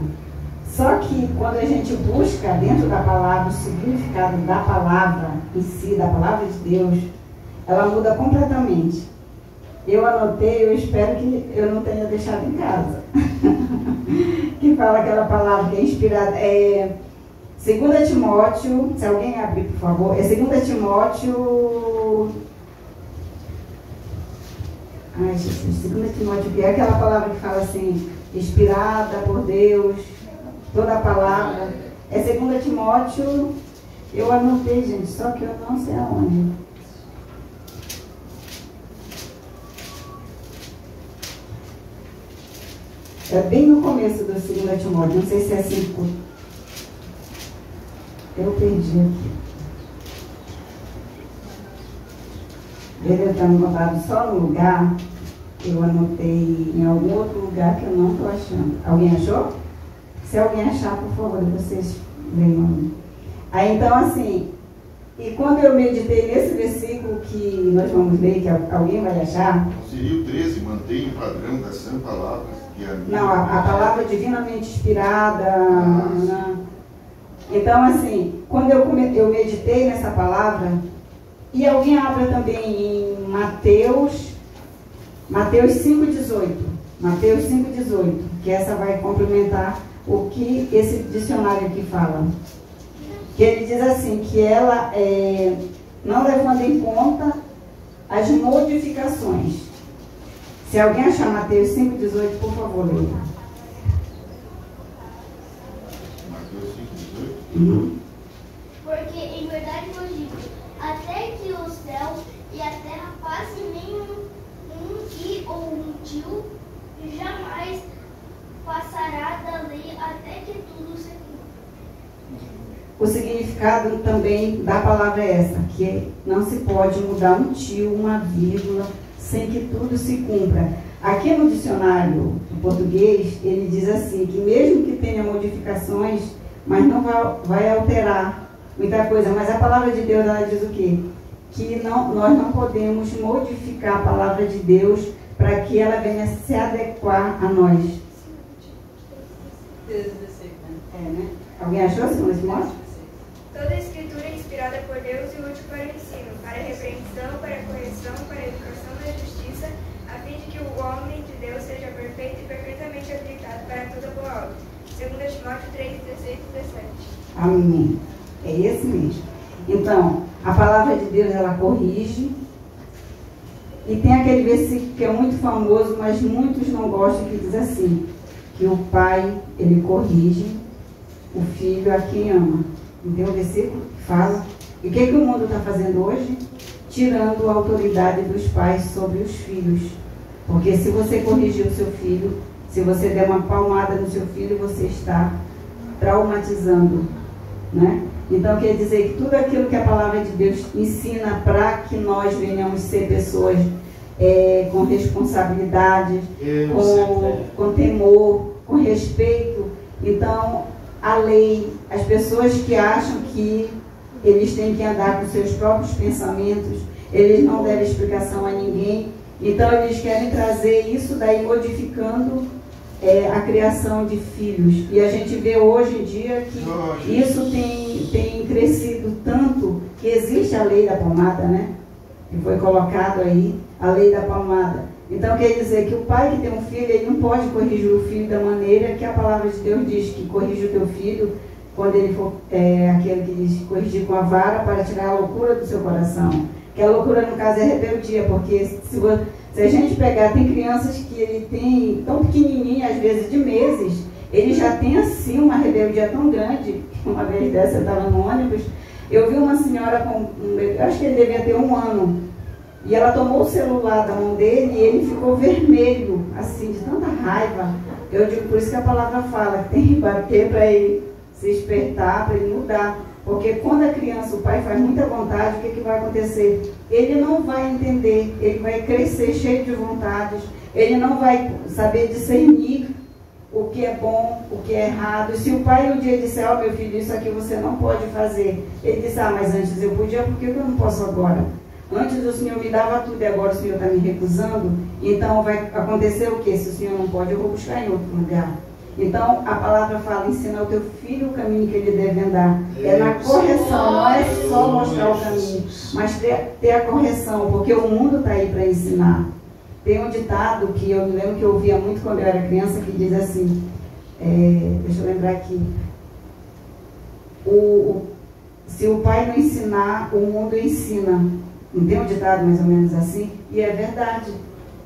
Só que quando a gente busca dentro da palavra o significado da palavra em si, da palavra de Deus, ela muda completamente. Eu anotei, eu espero que eu não tenha deixado em casa. Que fala aquela palavra que é inspirada. 2 Timóteo, se alguém abrir, por favor, é 2 Timóteo. Ai, Jesus, 2 Timóteo, que é aquela palavra que fala assim, inspirada por Deus, toda a palavra. É 2 Timóteo, eu anotei, gente, só que eu não sei aonde. É bem no começo do 2 Timóteo, não sei se é 5. Eu perdi aqui. Ele está anotado só no lugar, eu anotei em algum outro lugar que eu não estou achando. Alguém achou? Se alguém achar, por favor, vocês venham. Aí então assim, e quando eu meditei nesse versículo que nós vamos ler, que alguém vai achar. Seria o 13, mantém o padrão das 100 palavras. Não, a palavra divinamente inspirada. Né? Então, assim, quando eu meditei nessa palavra, e alguém abra também em Mateus 5,18. Mateus 5,18, que essa vai complementar o que esse dicionário aqui fala. Que ele diz assim, que ela não levando em conta as modificações. Se alguém achar Mateus 5,18, por favor, leia. Mateus 5,18? Porque, em verdade vos digo, até que o céu e a terra passem, nenhum i ou um tio jamais passará da lei até que tudo se cumpra. O significado também da palavra é essa, que não se pode mudar um tio, uma vírgula, sem que tudo se cumpra. Aqui no dicionário do português, ele diz assim, que mesmo que tenha modificações, mas não vai alterar muita coisa. Mas a palavra de Deus, ela diz o quê? Que nós não podemos modificar a palavra de Deus para que ela venha se adequar a nós. Né? Alguém achou, Simão Simão? Toda a escritura é inspirada por Deus e útil para o ensino, para a repreensão, para a correção, para a educação na justiça, a fim de que o homem de Deus seja perfeito e perfeitamente habilitado para toda boa obra. 2 Timóteo 3, 16 e 17. Amém. É esse mesmo. Então, a palavra de Deus, ela corrige. E tem aquele versículo que é muito famoso, mas muitos não gostam, que diz assim, que o pai, ele corrige o filho a quem ama. Não tem um versículo que fala? E o que o mundo está fazendo hoje? Tirando a autoridade dos pais sobre os filhos. Porque se você corrigir o seu filho, se você der uma palmada no seu filho, você está traumatizando, né? Então quer dizer que tudo aquilo que a palavra de Deus ensina para que nós venhamos ser pessoas com responsabilidade, com temor, com respeito. Então a lei, as pessoas que acham que eles têm que andar com seus próprios pensamentos, eles não devem explicação a ninguém, então eles querem trazer isso daí modificando a criação de filhos. E a gente vê hoje em dia que isso tem crescido tanto, que existe a lei da palmada, né? Que foi colocado aí, a lei da palmada. Então quer dizer que o pai que tem um filho, ele não pode corrigir o filho da maneira que a palavra de Deus diz, que corrige o teu filho quando ele for aquele que diz corrigir com a vara para tirar a loucura do seu coração. Que a loucura no caso é rebeldia, porque se a gente pegar, tem crianças que ele tem tão pequenininha, às vezes de meses, ele já tem assim uma rebeldia tão grande. Uma vez dessa eu estava no ônibus, eu vi uma senhora com um bebê, acho que ele devia ter 1 ano, e ela tomou o celular da mão dele e ele ficou vermelho, assim, de tanta raiva. Eu digo, por isso que a palavra fala, que tem que bater para ele se despertar, para ele mudar. Porque quando a criança, o pai faz muita vontade, o que vai acontecer? Ele não vai entender, ele vai crescer cheio de vontades, ele não vai saber discernir o que é bom, o que é errado. E se o pai um dia disser, ó, meu filho, isso aqui você não pode fazer, ele diz, ah, mas antes eu podia, por que eu não posso agora? Antes o Senhor me dava tudo e agora o Senhor está me recusando, então vai acontecer o quê? Se o Senhor não pode, eu vou buscar em outro lugar. Então, a palavra fala, ensina ao teu filho o caminho que ele deve andar. É na correção, não é só mostrar o caminho, mas ter a correção, porque o mundo está aí para ensinar. Tem um ditado que eu me lembro que eu ouvia muito quando eu era criança, que diz assim, deixa eu lembrar aqui, se o pai não ensinar, o mundo ensina. Não tem um ditado mais ou menos assim? E é verdade.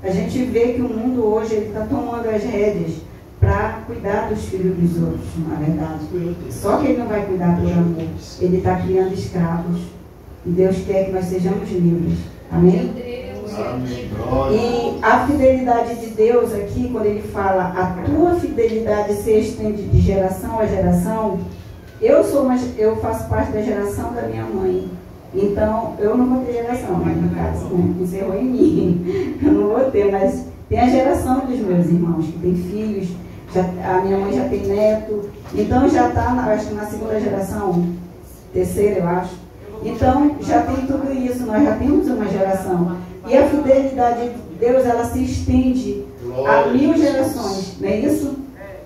A gente vê que o mundo hoje está tomando as rédeas para cuidar dos filhos dos outros, na verdade. Só que ele não vai cuidar por amor. Ele está criando escravos. E Deus quer que nós sejamos livres. Amém? E a fidelidade de Deus aqui, quando ele fala, a tua fidelidade se estende de geração a geração, eu faço parte da geração da minha mãe. Então, eu não vou ter geração, mas no caso, né, encerrou em mim. Eu não vou ter, mas tem a geração dos meus irmãos, que tem filhos, a minha mãe já tem neto, então já está, acho que na 2ª geração, 3ª, eu acho. Então, já tem tudo isso, nós já temos uma geração. E a fidelidade de Deus, ela se estende a 1000 gerações, não é isso?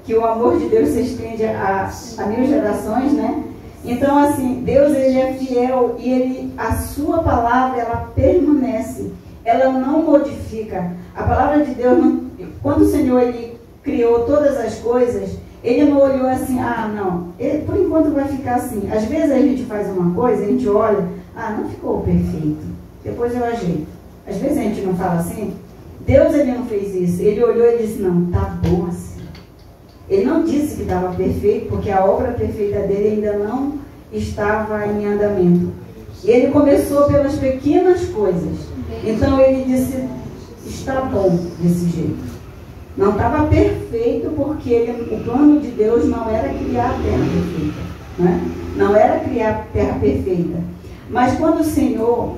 Que o amor de Deus se estende a 1000 gerações, né? Então, assim, Deus, ele é fiel e a sua palavra, ela permanece, ela não modifica. A palavra de Deus, quando o Senhor, ele criou todas as coisas, ele não olhou assim, ah, não, por enquanto vai ficar assim. Às vezes a gente faz uma coisa, a gente olha, ah, não ficou perfeito, depois eu ajeito. Às vezes a gente não fala assim. Deus, ele não fez isso, ele olhou e disse, não, tá bom assim. Ele não disse que estava perfeito, porque a obra perfeita dele ainda não estava em andamento. E ele começou pelas pequenas coisas. Então ele disse, está bom desse jeito. Não estava perfeito, porque o plano de Deus não era criar a terra perfeita. Né? Não era criar a terra perfeita. Mas quando o Senhor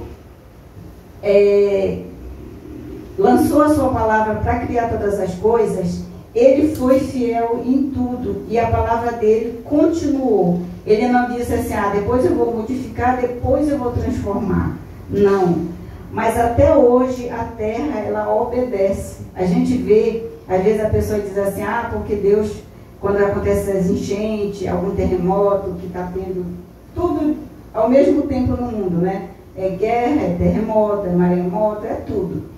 lançou a sua palavra para criar todas as coisas, ele foi fiel em tudo e a palavra dele continuou. Ele não disse assim, ah, depois eu vou modificar, depois eu vou transformar. Não. Mas até hoje a terra, ela obedece. A gente vê, às vezes a pessoa diz assim, ah, porque Deus, quando acontece as enchentes, algum terremoto, que está tendo tudo ao mesmo tempo no mundo, né? É guerra, é terremoto, é maremoto, é tudo.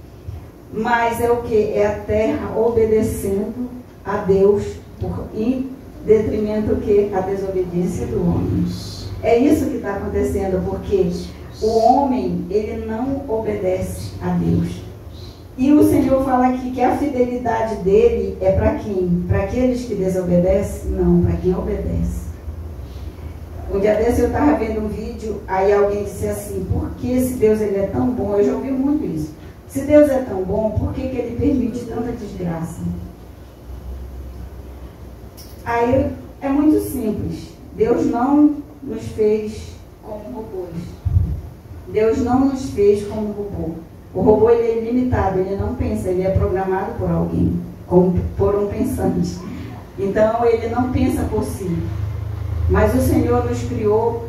Mas é o que? É a terra obedecendo a Deus em detrimento que a desobediência do homem. É isso que está acontecendo, porque o homem, ele não obedece a Deus. E o Senhor fala aqui que a fidelidade dele é para quem? Para aqueles que desobedecem? Não, para quem obedece. Um dia desse eu estava vendo um vídeo, aí alguém disse assim, por que esse Deus, ele é tão bom? Eu já ouvi muito isso. Se Deus é tão bom, por que ele permite tanta desgraça? Aí é muito simples. Deus não nos fez como robôs. Deus não nos fez como robô. O robô, ele é ilimitado, ele não pensa, ele é programado por alguém, por um pensante. Então ele não pensa por si. Mas o Senhor nos criou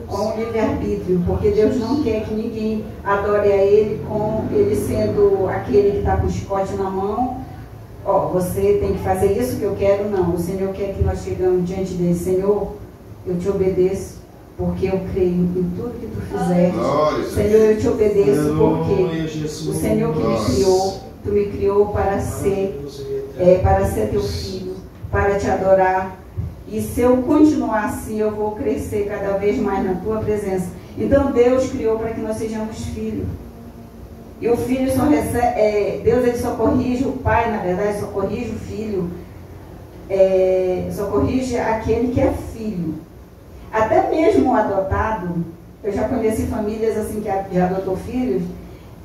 com o livre-arbítrio, porque Deus não quer que ninguém adore a Ele com Ele sendo aquele que está com o chicote na mão. Ó, você tem que fazer isso que eu quero, não. O Senhor quer que nós chegamos diante dele, Senhor, eu te obedeço, porque eu creio em tudo que tu fizeste. Glória. Senhor, eu te obedeço porque Aleluia, Jesus. o Senhor que me criou, tu me criou para ser teu filho, para te adorar. E se eu continuar assim, eu vou crescer cada vez mais na tua presença. Então Deus criou para que nós sejamos filhos. E o filho só recebe, Deus ele só corrige, o pai na verdade só corrige o filho, só corrige aquele que é filho. Até mesmo o adotado, eu já conheci famílias assim que já adotou filhos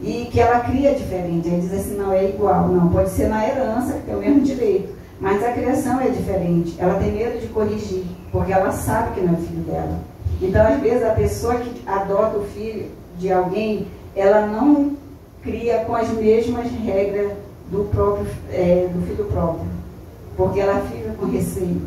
e que ela cria diferente. Aí diz assim, não é igual, não, pode ser na herança que tem o mesmo direito, mas a criação é diferente. Ela tem medo de corrigir, porque ela sabe que não é filho dela. Então às vezes a pessoa que adota o filho de alguém, ela não cria com as mesmas regras do filho próprio, porque ela fica com receio.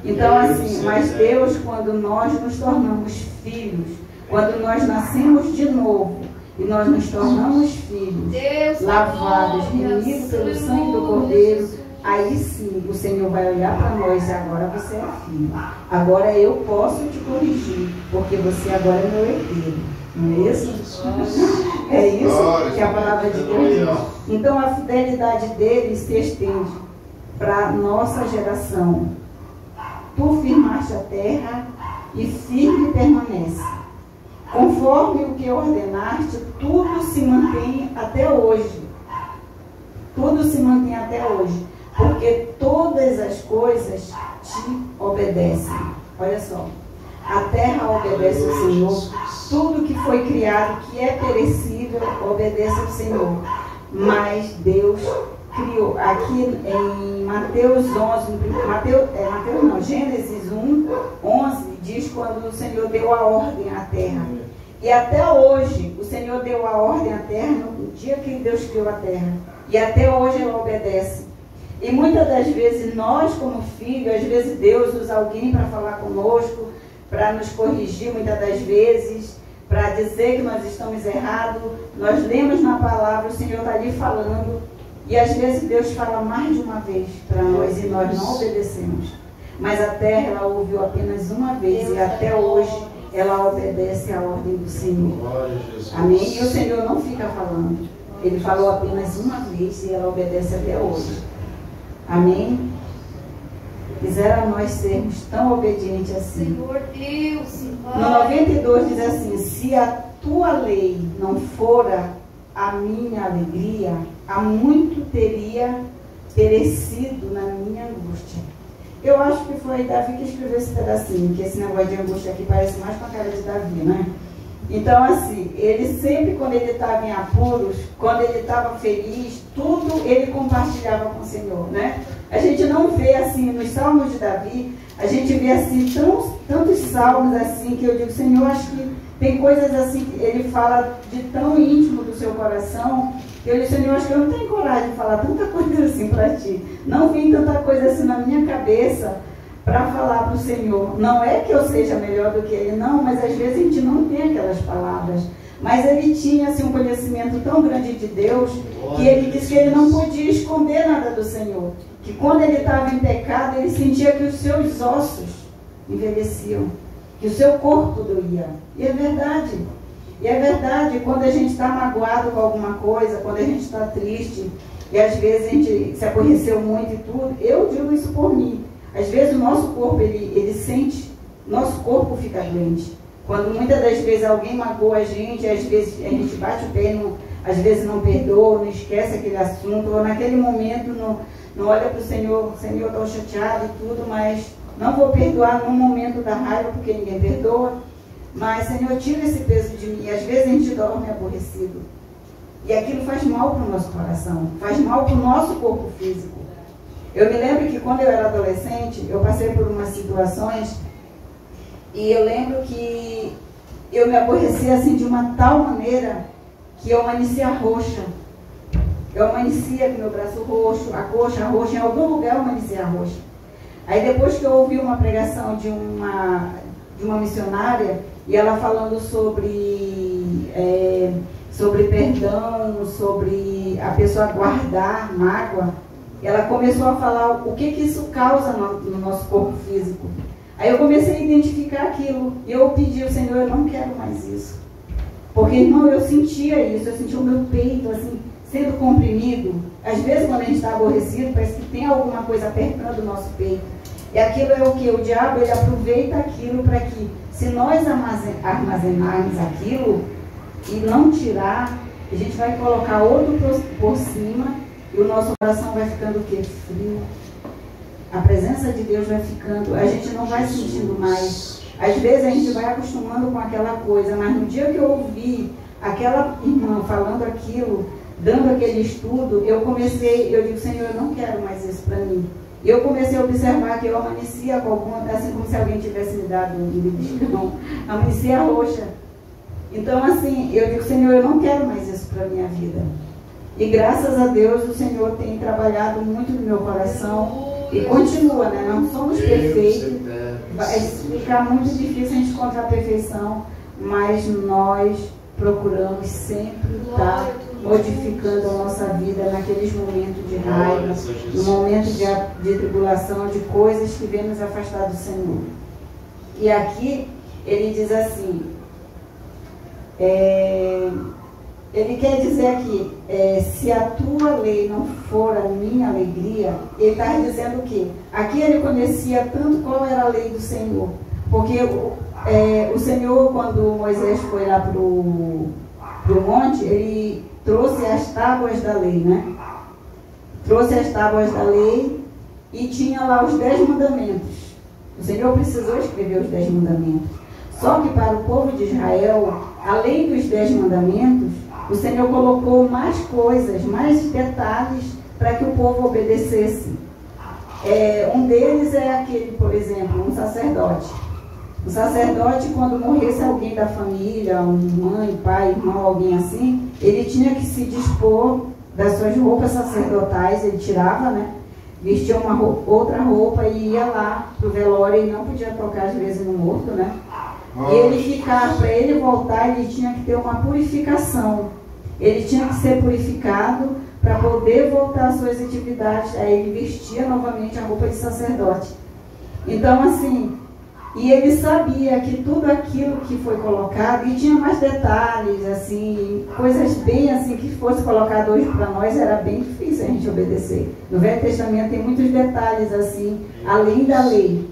Então assim, mas Deus, quando nós nos tornamos filhos, quando nós nascemos de novo e nós nos tornamos filhos, lavados, remidos pelo sangue do Cordeiro, aí sim o Senhor vai olhar para nós e agora você é filho. Agora eu posso te corrigir, porque você agora é meu herdeiro. Não é isso? É isso que a palavra de Deus diz. Então a fidelidade dele se estende para a nossa geração. Tu firmaste a terra e firme permanece. Conforme o que ordenaste, tudo se mantém até hoje. Tudo se mantém até hoje. Porque todas as coisas te obedecem. Olha só. A terra obedece ao Senhor. Tudo que foi criado, que é perecível, obedece ao Senhor. Mas Deus criou. Aqui em Mateus 11, Gênesis 1, 11, diz quando o Senhor deu a ordem à terra. E até hoje, o Senhor deu a ordem à terra no dia que Deus criou a terra. E até hoje ela obedece. E muitas das vezes nós, como filhos, às vezes Deus usa alguém para falar conosco, para nos corrigir muitas das vezes, para dizer que nós estamos errados. Nós lemos na palavra, o Senhor está ali falando, e às vezes Deus fala mais de uma vez para nós e nós não obedecemos. Mas a terra, ela ouviu apenas uma vez e até hoje ela obedece à ordem do Senhor. Amém? E o Senhor não fica falando. Ele falou apenas uma vez e ela obedece até hoje. Amém? Quisera nós sermos tão obedientes assim. Senhor Deus, no 92 diz assim: se a tua lei não fora a minha alegria, há muito teria perecido na minha angústia. Eu acho que foi Davi que escreveu esse pedacinho, que esse negócio de angústia aqui parece mais com a cara de Davi, né? Então assim, ele sempre, quando ele estava em apuros, quando ele estava feliz, tudo ele compartilhava com o Senhor, né? A gente não vê assim, nos salmos de Davi, a gente vê assim, tantos salmos assim, que eu digo, Senhor, acho que tem coisas assim, que ele fala de tão íntimo do seu coração, que eu digo, Senhor, acho que eu não tenho coragem de falar tanta coisa assim para ti. Não vem tanta coisa assim na minha cabeça para falar para o Senhor. Não é que eu seja melhor do que ele, não, mas às vezes a gente não tem aquelas palavras. Mas ele tinha assim, um conhecimento tão grande de Deus, que ele disse que ele não podia esconder nada do Senhor. Que quando ele estava em pecado, ele sentia que os seus ossos envelheciam, que o seu corpo doía. E é verdade. E é verdade, quando a gente está magoado com alguma coisa, quando a gente está triste, e às vezes a gente se aborreceu muito e tudo, eu digo isso por mim. Às vezes o nosso corpo, ele sente, nosso corpo fica doente. Quando muitas das vezes alguém magoa a gente, às vezes a gente bate o pé, às vezes não perdoa, não esquece aquele assunto, ou naquele momento não olha para o Senhor, estou chateado e tudo, mas não vou perdoar no momento da raiva, porque ninguém perdoa. Mas, Senhor, tira esse peso de mim. E às vezes a gente dorme aborrecido. E aquilo faz mal para o nosso coração, faz mal para o nosso corpo físico. Eu me lembro que quando eu era adolescente, eu passei por umas situações e eu lembro que eu me aborrecia assim de uma tal maneira que eu amanhecia roxa. Eu amanhecia com meu braço roxo, a coxa roxa, em algum lugar eu amanhecia roxa. Aí depois que eu ouvi uma pregação de uma missionária, e ela falando sobre perdão, sobre a pessoa guardar mágoa, ela começou a falar o que isso causa no nosso corpo físico. Aí eu comecei a identificar aquilo. E eu pedi ao Senhor, eu não quero mais isso. Porque, irmão, eu sentia isso, eu sentia o meu peito, assim, sendo comprimido. Às vezes, quando a gente está aborrecido, parece que tem alguma coisa apertando o nosso peito. E aquilo é o que? O diabo, ele aproveita aquilo para que, se nós armazenarmos aquilo e não tirar, a gente vai colocar outro por cima e o nosso coração vai ficando o quê? Frio. A presença de Deus vai ficando, a gente não vai sentindo mais. Às vezes a gente vai acostumando com aquela coisa, mas no dia que eu ouvi aquela irmã falando aquilo, dando aquele estudo, eu digo, Senhor, eu não quero mais isso para mim. E eu comecei a observar que eu amanhecia com alguma, assim como se alguém tivesse me dado um beliscão, amanhecia roxa. Então, assim, eu digo, Senhor, eu não quero mais isso para a minha vida. E graças a Deus o Senhor tem trabalhado muito no meu coração e continua, né? Não somos perfeitos, vai ficar muito difícil a gente encontrar a perfeição, mas nós procuramos sempre estar modificando a nossa vida naqueles momentos de raiva, no momento de tribulação, de coisas que vêm nos afastar do Senhor. E aqui ele diz assim, ele quer dizer aqui, se a tua lei não for a minha alegria, ele está dizendo o quê? Aqui ele conhecia tanto qual era a lei do Senhor, porque o Senhor, quando Moisés foi lá para o monte, ele trouxe as tábuas da lei, né? Trouxe as tábuas da lei e tinha lá os 10 mandamentos. O Senhor precisou escrever os 10 mandamentos. Só que para o povo de Israel, além dos 10 mandamentos, o Senhor colocou mais coisas, mais detalhes para que o povo obedecesse. Um deles é aquele, por exemplo, um sacerdote. O sacerdote, quando morresse alguém da família, mãe, pai, irmão, alguém assim, ele tinha que se dispor das suas roupas sacerdotais, ele tirava, né? Vestia outra roupa e ia lá pro velório e não podia tocar às vezes no morto, né? E ele ficar, para ele voltar, ele tinha que ter uma purificação. Ele tinha que ser purificado para poder voltar às suas atividades. Aí ele vestia novamente a roupa de sacerdote. Então, assim, e ele sabia que tudo aquilo que foi colocado, e tinha mais detalhes, assim, coisas bem assim, que fosse colocado hoje para nós, era bem difícil a gente obedecer. No Velho Testamento tem muitos detalhes, assim, além da lei.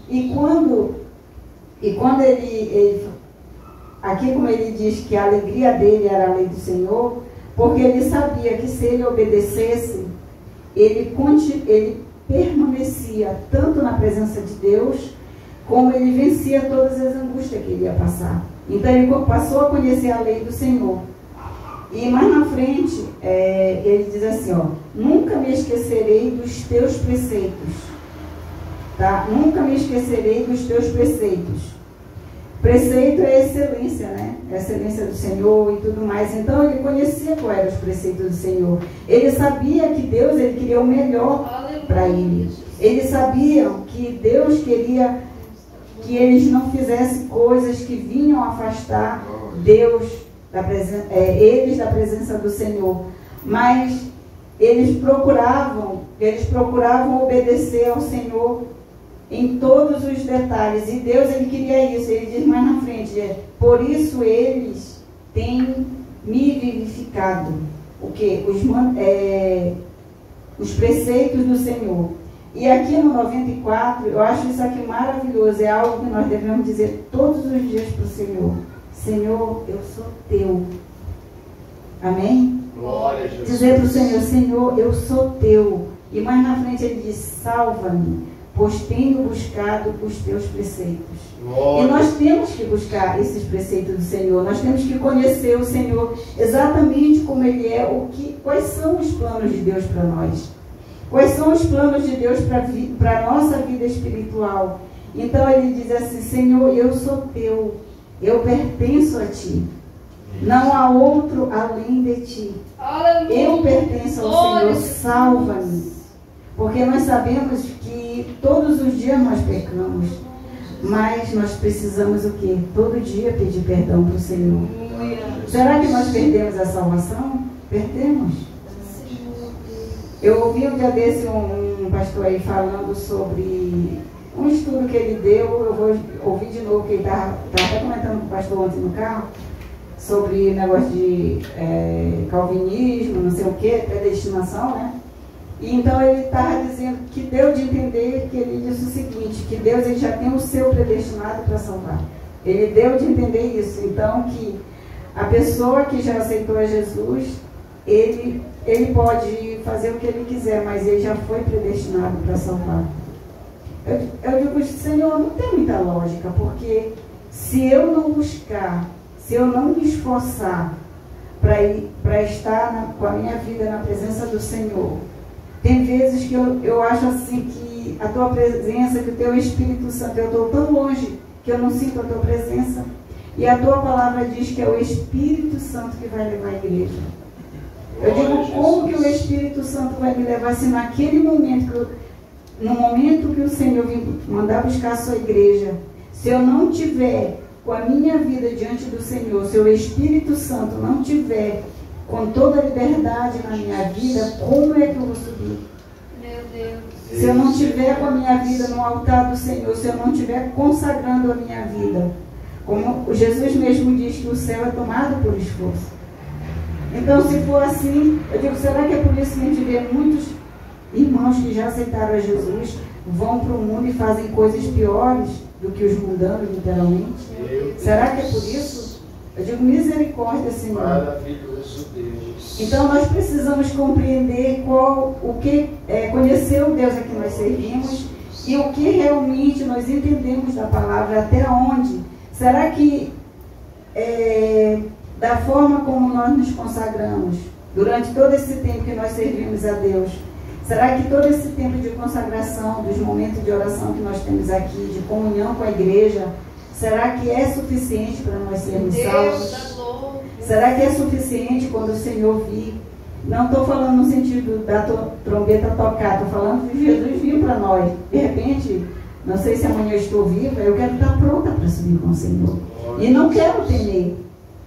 E quando ele aqui como ele diz que a alegria dele era a lei do Senhor, porque ele sabia que se ele obedecesse, ele permanecia tanto na presença de Deus, como ele vencia todas as angústias que ele ia passar. Então ele passou a conhecer a lei do Senhor. E mais na frente, ele diz assim, ó, nunca me esquecerei dos teus preceitos. Tá? Nunca me esquecerei dos teus preceitos. Preceito é excelência, né? A excelência do Senhor e tudo mais. Então ele conhecia quais eram os preceitos do Senhor. Ele sabia que Deus ele queria o melhor para ele. Ele sabia que Deus queria que eles não fizessem coisas que vinham afastar Deus, eles da presença do Senhor. Mas eles procuravam obedecer ao Senhor em todos os detalhes. E Deus, ele queria isso. Ele diz mais na frente, por isso eles têm me vivificado. O quê? Os preceitos do Senhor. E aqui no 94, eu acho isso aqui maravilhoso. É algo que nós devemos dizer todos os dias para o Senhor. Senhor, eu sou teu. Amém? Glória a Jesus. Dizer para o Senhor, Senhor, eu sou teu. E mais na frente ele diz, salva-me, pois tenho buscado os teus preceitos. Glória. E nós temos que buscar esses preceitos do Senhor. Nós temos que conhecer o Senhor exatamente como Ele é, quais são os planos de Deus para nós. Quais são os planos de Deus para a nossa vida espiritual. Então ele diz assim, Senhor, eu sou teu, eu pertenço a ti. Não há outro além de ti. Eu pertenço ao Senhor, salva-me. Porque nós sabemos que todos os dias nós pecamos. Mas nós precisamos o quê? Todo dia pedir perdão para o Senhor. Será que nós perdemos a salvação? Perdemos. Eu ouvi um dia desse um pastor aí falando sobre um estudo que ele deu, eu vou ouvir de novo, que ele estava até comentando com o pastor ontem no carro, sobre negócio de calvinismo, não sei o que, predestinação, né? E então ele estava dizendo que deu de entender, que ele disse o seguinte, que Deus ele já tem o seu predestinado para salvar. Ele deu de entender isso. Então que a pessoa que já aceitou a Jesus, ele pode fazer o que ele quiser, mas ele já foi predestinado para salvar. Eu digo, Senhor, não tem muita lógica, porque se eu não buscar, se eu não me esforçar para estar com a minha vida na presença do Senhor, tem vezes que eu acho assim que a tua presença, que o teu Espírito Santo, eu estou tão longe que eu não sinto a tua presença, e a tua palavra diz que é o Espírito Santo que vai levar a igreja. Eu digo, como que o Espírito Santo vai me levar se naquele momento, no momento que o Senhor vem mandar buscar a sua igreja, se eu não tiver com a minha vida diante do Senhor, se o Espírito Santo não tiver com toda a liberdade na minha vida, como é que eu vou subir? Meu Deus. Se eu não tiver com a minha vida no altar do Senhor, se eu não estiver consagrando a minha vida, como Jesus mesmo diz que o céu é tomado por esforço. Então, se for assim, eu digo, será que é por isso que a gente vê muitos irmãos que já aceitaram a Jesus, vão para o mundo e fazem coisas piores do que os mundanos, literalmente? Será que é por isso? Eu digo, misericórdia, Senhor. Maravilhoso Deus. Então nós precisamos compreender conhecer o Deus a que nós servimos e o que realmente nós entendemos da palavra, até onde. Será que da forma como nós nos consagramos, durante todo esse tempo que nós servimos a Deus, será que todo esse tempo de consagração, dos momentos de oração que nós temos aqui, de comunhão com a igreja, será que é suficiente para nós sermos salvos? Será que é suficiente quando o Senhor vir? Não estou falando no sentido da trombeta tocar, estou falando que Jesus viu para nós. De repente, não sei se amanhã eu estou viva, eu quero estar pronta para subir com o Senhor. E não quero temer.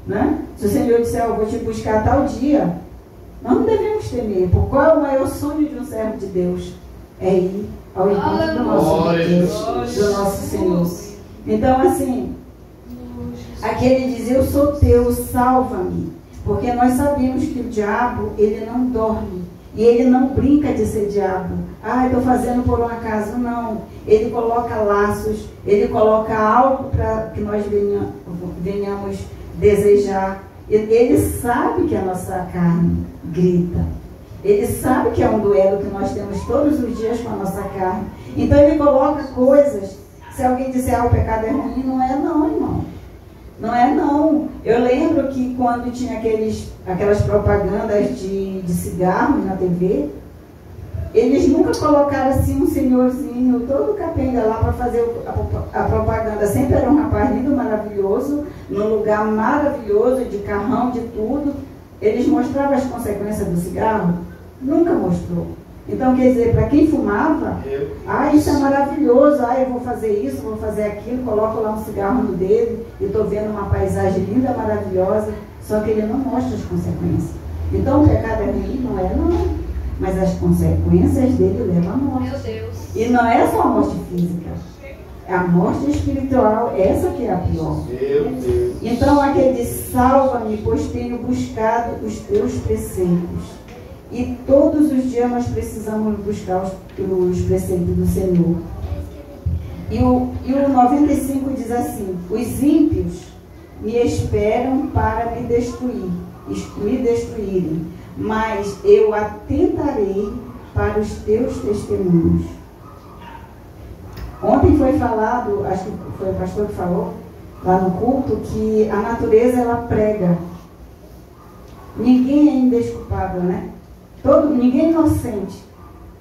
Né? Se o Senhor disser, eu vou te buscar tal dia, nós não devemos temer. Porque qual é o maior sonho de um servo de Deus? É ir ao encontro do nosso Deus, do nosso Senhor. Então, assim, aqui ele diz, eu sou teu, salva-me. Porque nós sabemos que o diabo, ele não dorme. E ele não brinca de ser diabo. Ah, estou fazendo por um acaso. Não. Ele coloca laços, ele coloca algo para que nós venhamos desejar. Ele sabe que a nossa carne grita. Ele sabe que é um duelo que nós temos todos os dias com a nossa carne. Então ele coloca coisas. Se alguém disser, o pecado é ruim, não é não, irmão. Não é não. Eu lembro que quando tinha aquelas propagandas de cigarros na TV, eles nunca colocaram assim um senhorzinho todo capenga lá para fazer a propaganda. Sempre era um rapaz lindo, maravilhoso, num lugar maravilhoso, de carrão, de tudo. Eles mostravam as consequências do cigarro? Nunca mostrou. Então, quer dizer, para quem fumava, isso é maravilhoso, eu vou fazer isso, vou fazer aquilo, coloco lá um cigarro no dedo e estou vendo uma paisagem linda, maravilhosa, só que ele não mostra as consequências. Então, o pecado é ruim? Não é, não. Mas as consequências dele levam à morte. Meu Deus. E não é só a morte física, é a morte espiritual, essa que é a pior. Meu Deus. Então, aquele salva-me, pois tenho buscado os teus preceitos. E todos os dias nós precisamos buscar os preceitos do Senhor. E o 95 diz assim, os ímpios me esperam para me destruírem, mas eu atentarei para os teus testemunhos. Ontem foi falado, acho que foi o pastor que falou, lá no culto, que a natureza ela prega. Ninguém é indesculpável, né? Ninguém é inocente,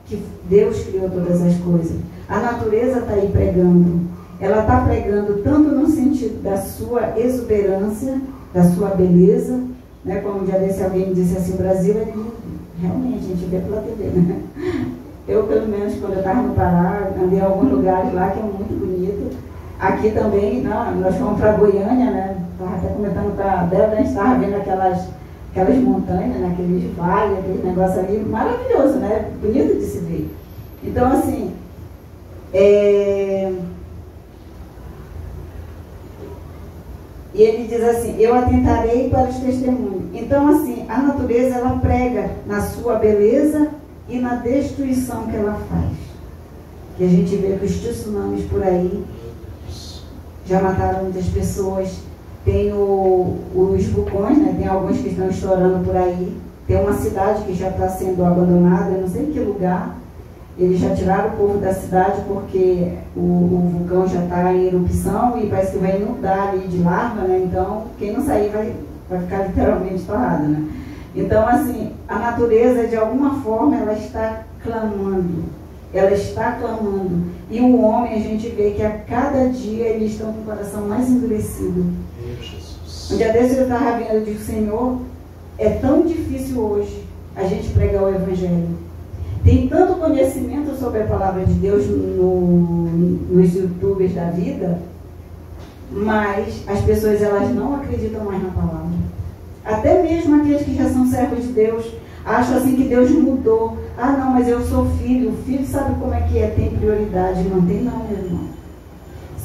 que Deus criou todas as coisas. A natureza está aí pregando. Ela está pregando tanto no sentido da sua exuberância, da sua beleza, né? Como um dia desse alguém me disse assim, o Brasil é lindo. Realmente, a gente vê pela TV, né? Eu, pelo menos, quando eu estava no Pará, andei em alguns lugares lá que é muito bonito. Aqui também, nós fomos para Goiânia, né? Estava até comentando com a Débora, a gente estava vendo aquelas montanhas, né? Aqueles vales, aquele negócio ali, maravilhoso, né? Bonito de se ver. Então, assim, E ele diz assim, eu atentarei para os testemunhos. Então, assim, a natureza, ela prega na sua beleza e na destruição que ela faz. Que a gente vê que os tsunamis por aí já mataram muitas pessoas. Tem os vulcões, né? Tem alguns que estão estourando por aí. Tem uma cidade que já está sendo abandonada, eu não sei em que lugar. Eles já tiraram o povo da cidade porque o vulcão já está em erupção e parece que vai inundar ali de lava, né? Então, quem não sair vai ficar literalmente estourado, né? Então, assim, a natureza, de alguma forma, ela está clamando. Ela está clamando. E o homem, a gente vê que a cada dia eles estão com o coração mais endurecido. Um dia desses eu estava vendo, eu digo, Senhor, é tão difícil hoje a gente pregar o Evangelho. Tem tanto conhecimento sobre a palavra de Deus nos youtubers da vida, mas as pessoas, elas não acreditam mais na palavra. Até mesmo aqueles que já são servos de Deus, acham assim que Deus mudou. Ah, não, mas eu sou filho. O filho sabe como é que é, tem prioridade. Não tem não, meu irmão.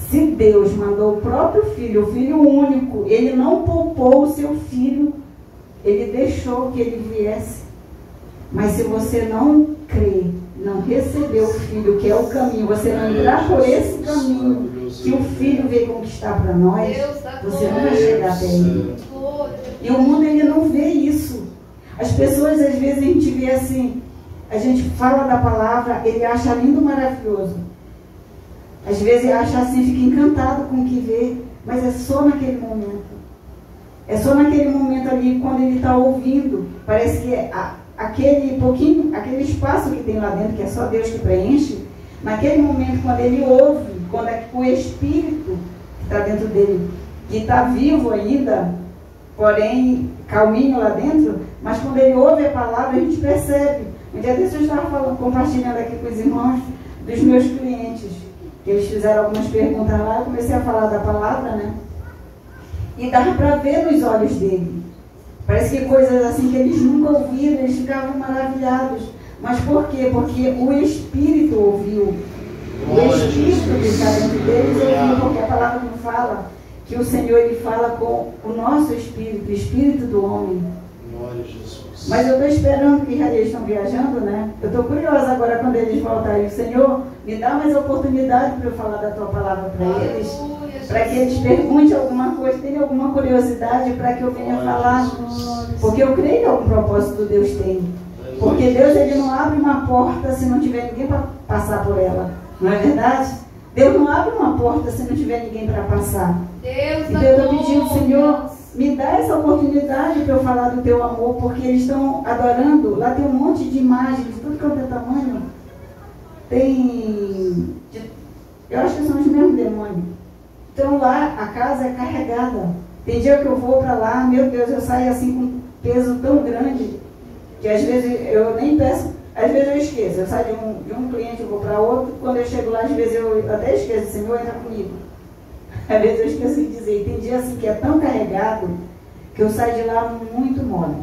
Se Deus mandou o próprio filho, o filho único, ele não poupou o seu filho, ele deixou que ele viesse. Mas se você não crê, não receber o filho, que é o caminho, você não entrar por esse caminho que o filho veio conquistar para nós, você não vai chegar até ele. E o mundo, ele não vê isso. As pessoas, às vezes, a gente vê assim, a gente fala da palavra, ele acha lindo, maravilhoso. Às vezes acha assim, fica encantado com o que vê, mas é só naquele momento. É só naquele momento ali, quando ele está ouvindo. Parece que aquele espaço que tem lá dentro, que é só Deus que preenche, naquele momento, quando ele ouve, quando é o Espírito que está dentro dele, que está vivo ainda, porém calminho lá dentro, mas quando ele ouve a palavra, a gente percebe. Um dia desses eu estava compartilhando aqui com os irmãos dos meus clientes, que eles fizeram algumas perguntas lá, eu comecei a falar da palavra, né? E dava para ver nos olhos dele. Parece que coisas assim que eles nunca ouviram, eles ficavam maravilhados. Mas por quê? Porque o Espírito ouviu. O Espírito que está dentro deles ouviu, porque a palavra não fala que o Senhor, ele fala com o nosso Espírito, o Espírito do homem. Glória a Jesus. Mas eu estou esperando que eles estão viajando, né? Eu estou curiosa agora quando eles voltarem. Senhor, me dá mais oportunidade para eu falar da tua palavra para eles. Para que eles perguntem alguma coisa, tenham alguma curiosidade para que eu venha falar. Porque eu creio que algum propósito Deus tem. Porque Deus, ele não abre uma porta se não tiver ninguém para passar por ela. Não é verdade? Deus não abre uma porta se não tiver ninguém para passar. Então eu estou pedindo, Senhor, me dá essa oportunidade para eu falar do teu amor, porque eles estão adorando. Lá tem um monte de imagens, de tudo quanto é tamanho. Tem... Eu acho que são os mesmos demônios. Então lá a casa é carregada. Tem dia que eu vou para lá, meu Deus, eu saio assim com um peso tão grande que às vezes eu nem peço, às vezes eu esqueço. Eu saio de um cliente, eu vou para outro, quando eu chego lá, às vezes eu até esqueço, Senhor, entra comigo. Às vezes eu esqueço de dizer. E tem dia assim que é tão carregado que eu saio de lá muito mole.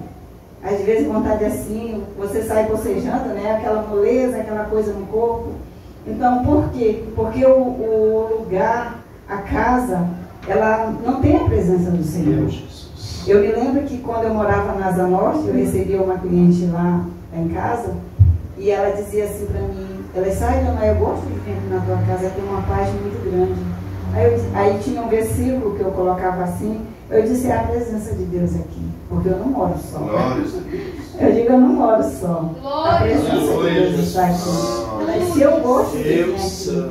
Às vezes vontade assim, você sai bocejando, né? Aquela moleza, aquela coisa no corpo. Então por quê? Porque o lugar, a casa, ela não tem a presença do Senhor. Eu me lembro que quando eu morava na Asa Norte, eu recebia uma cliente lá em casa, e ela dizia assim para mim, ela sai, dona, eu gosto de vir na tua casa, tem uma paz muito grande. Aí tinha um versículo que eu colocava assim, eu disse, é a presença de Deus aqui, porque eu não moro só. Eu digo, eu não moro só. A presença de Deus está aqui. Mas se eu gosto de vir aqui,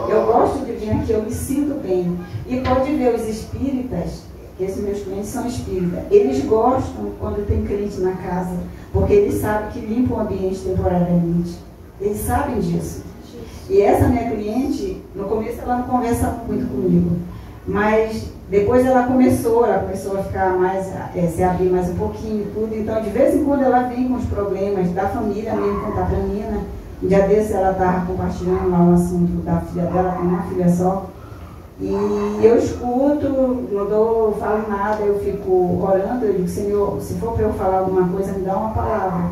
eu gosto de vir aqui, eu me sinto bem. E pode ver os espíritas, que esses meus clientes são espíritas, eles gostam quando tem crente na casa, porque eles sabem que limpa o ambiente temporariamente. Eles sabem disso. E essa minha cliente, no começo ela não conversa muito comigo, mas depois ela começou a ficar mais, se abrir mais um pouquinho e tudo. Então, de vez em quando ela vem com os problemas da família mesmo, contar para mim, né? Um dia desse ela estava compartilhando lá o assunto da filha dela, tem uma filha só. E eu escuto, não falo nada, eu fico orando, eu digo, Senhor, se for para eu falar alguma coisa, me dá uma palavra.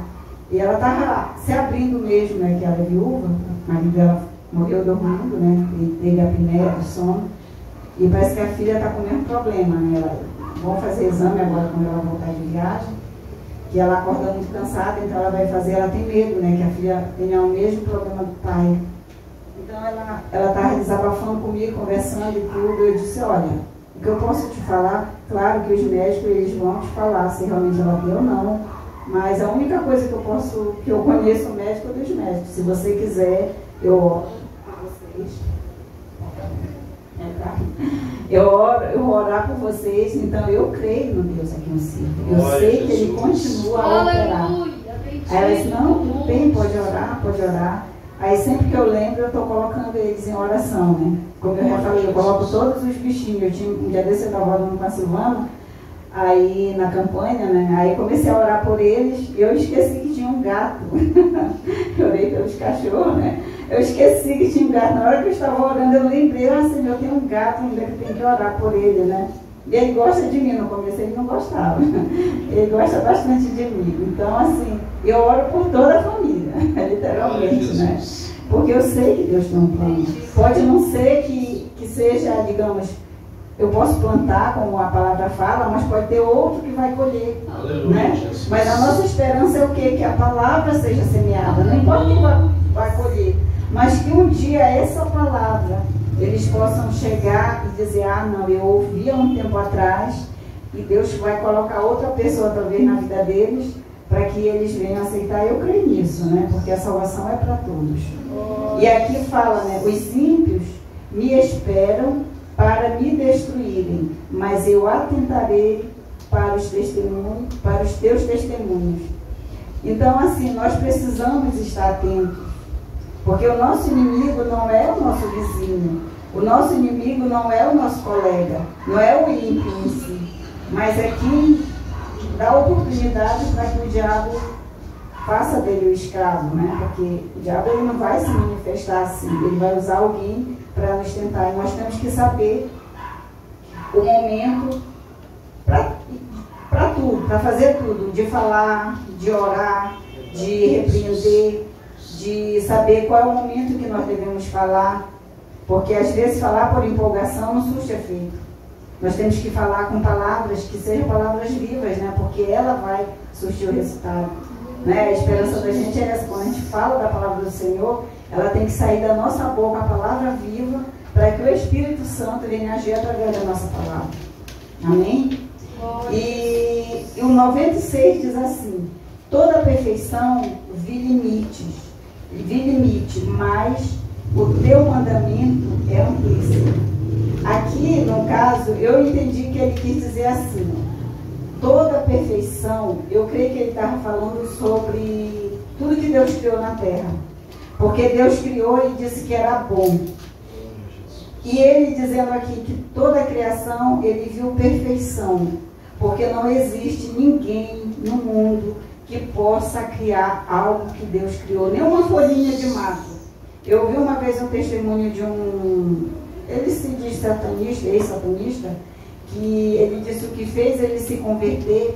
E ela estava se abrindo mesmo, né, que ela é viúva, o marido dela morreu dormindo, né? E teve a apneia do sono. E parece que a filha está com o mesmo problema, né? Vão fazer exame agora quando ela voltar de viagem, que ela acorda muito cansada, então ela vai fazer, ela tem medo, né? Que a filha tenha o mesmo problema do pai. Então ela estava desabafando comigo, conversando e tudo. Eu disse, olha, o que eu posso te falar, claro que os médicos eles vão te falar se realmente ela tem ou não, mas a única coisa que eu conheço o médico é dos médicos. Se você quiser, eu oro por vocês. Eu vou orar por vocês, então eu creio no Deus aqui no circo. Eu sei que Ele continua a operar. Aí ela disse, não, tudo bem, pode orar. Aí sempre que eu lembro, eu estou colocando eles em oração, né? Como eu já falei, eu coloco todos os bichinhos. Eu tinha um dia desse, eu estava rodando com a Silvana, aí na campanha, né? Aí comecei a orar por eles e eu esqueci que tinha um gato. Eu orei pelos cachorros, né? Eu esqueci que tinha um gato. Na hora que eu estava orando, eu lembrei, assim, eu tenho um gato ainda que tem que orar por ele, né? E ele gosta de mim, no começo ele não gostava. Ele gosta bastante de mim. Então, assim, eu oro por toda a família, literalmente, né? Porque eu sei que Deus tem um plano. Pode não ser que seja, digamos, eu posso plantar, como a palavra fala, mas pode ter outro que vai colher. Né? Mas a nossa esperança é o quê? Que a palavra seja semeada. Não importa quem vai colher, mas que um dia essa palavra eles possam chegar e dizer, ah, não, eu ouvi há um tempo atrás e Deus vai colocar outra pessoa talvez na vida deles para que eles venham aceitar. Eu creio nisso, né? Porque a salvação é para todos. E aqui fala, né? Os ímpios me esperam para me destruírem, mas eu atentarei para os testemunhos, para os teus testemunhos. Então, assim, nós precisamos estar atentos. Porque o nosso inimigo não é o nosso vizinho, o nosso inimigo não é o nosso colega, não é o ímpio em si, mas é quem dá oportunidade para que o diabo faça dele o escravo, né? Porque o diabo ele não vai se manifestar assim, ele vai usar alguém para nos tentar. E nós temos que saber o momento para tudo, para fazer tudo, de falar, de orar, de repreender, de saber qual é o momento que nós devemos falar, porque às vezes falar por empolgação não surte efeito. Nós temos que falar com palavras que sejam palavras vivas, né? Porque ela vai surtir o resultado. Né? A esperança da gente é essa, quando a gente fala da palavra do Senhor, ela tem que sair da nossa boca a palavra viva, para que o Espírito Santo venha agir através da nossa palavra. Amém? E o 96 diz assim, toda perfeição vi limite, mas o teu mandamento é amplíssimo. Aqui, no caso, eu entendi que ele quis dizer assim, toda perfeição, eu creio que ele estava falando sobre tudo que Deus criou na terra. Porque Deus criou e disse que era bom. E ele dizendo aqui que toda a criação, ele viu perfeição. Porque não existe ninguém no mundo que possa criar algo que Deus criou, nem uma folhinha de mato. Eu vi uma vez um testemunho de ele se diz satanista, ex-satanista, que ele disse o que fez ele se converter.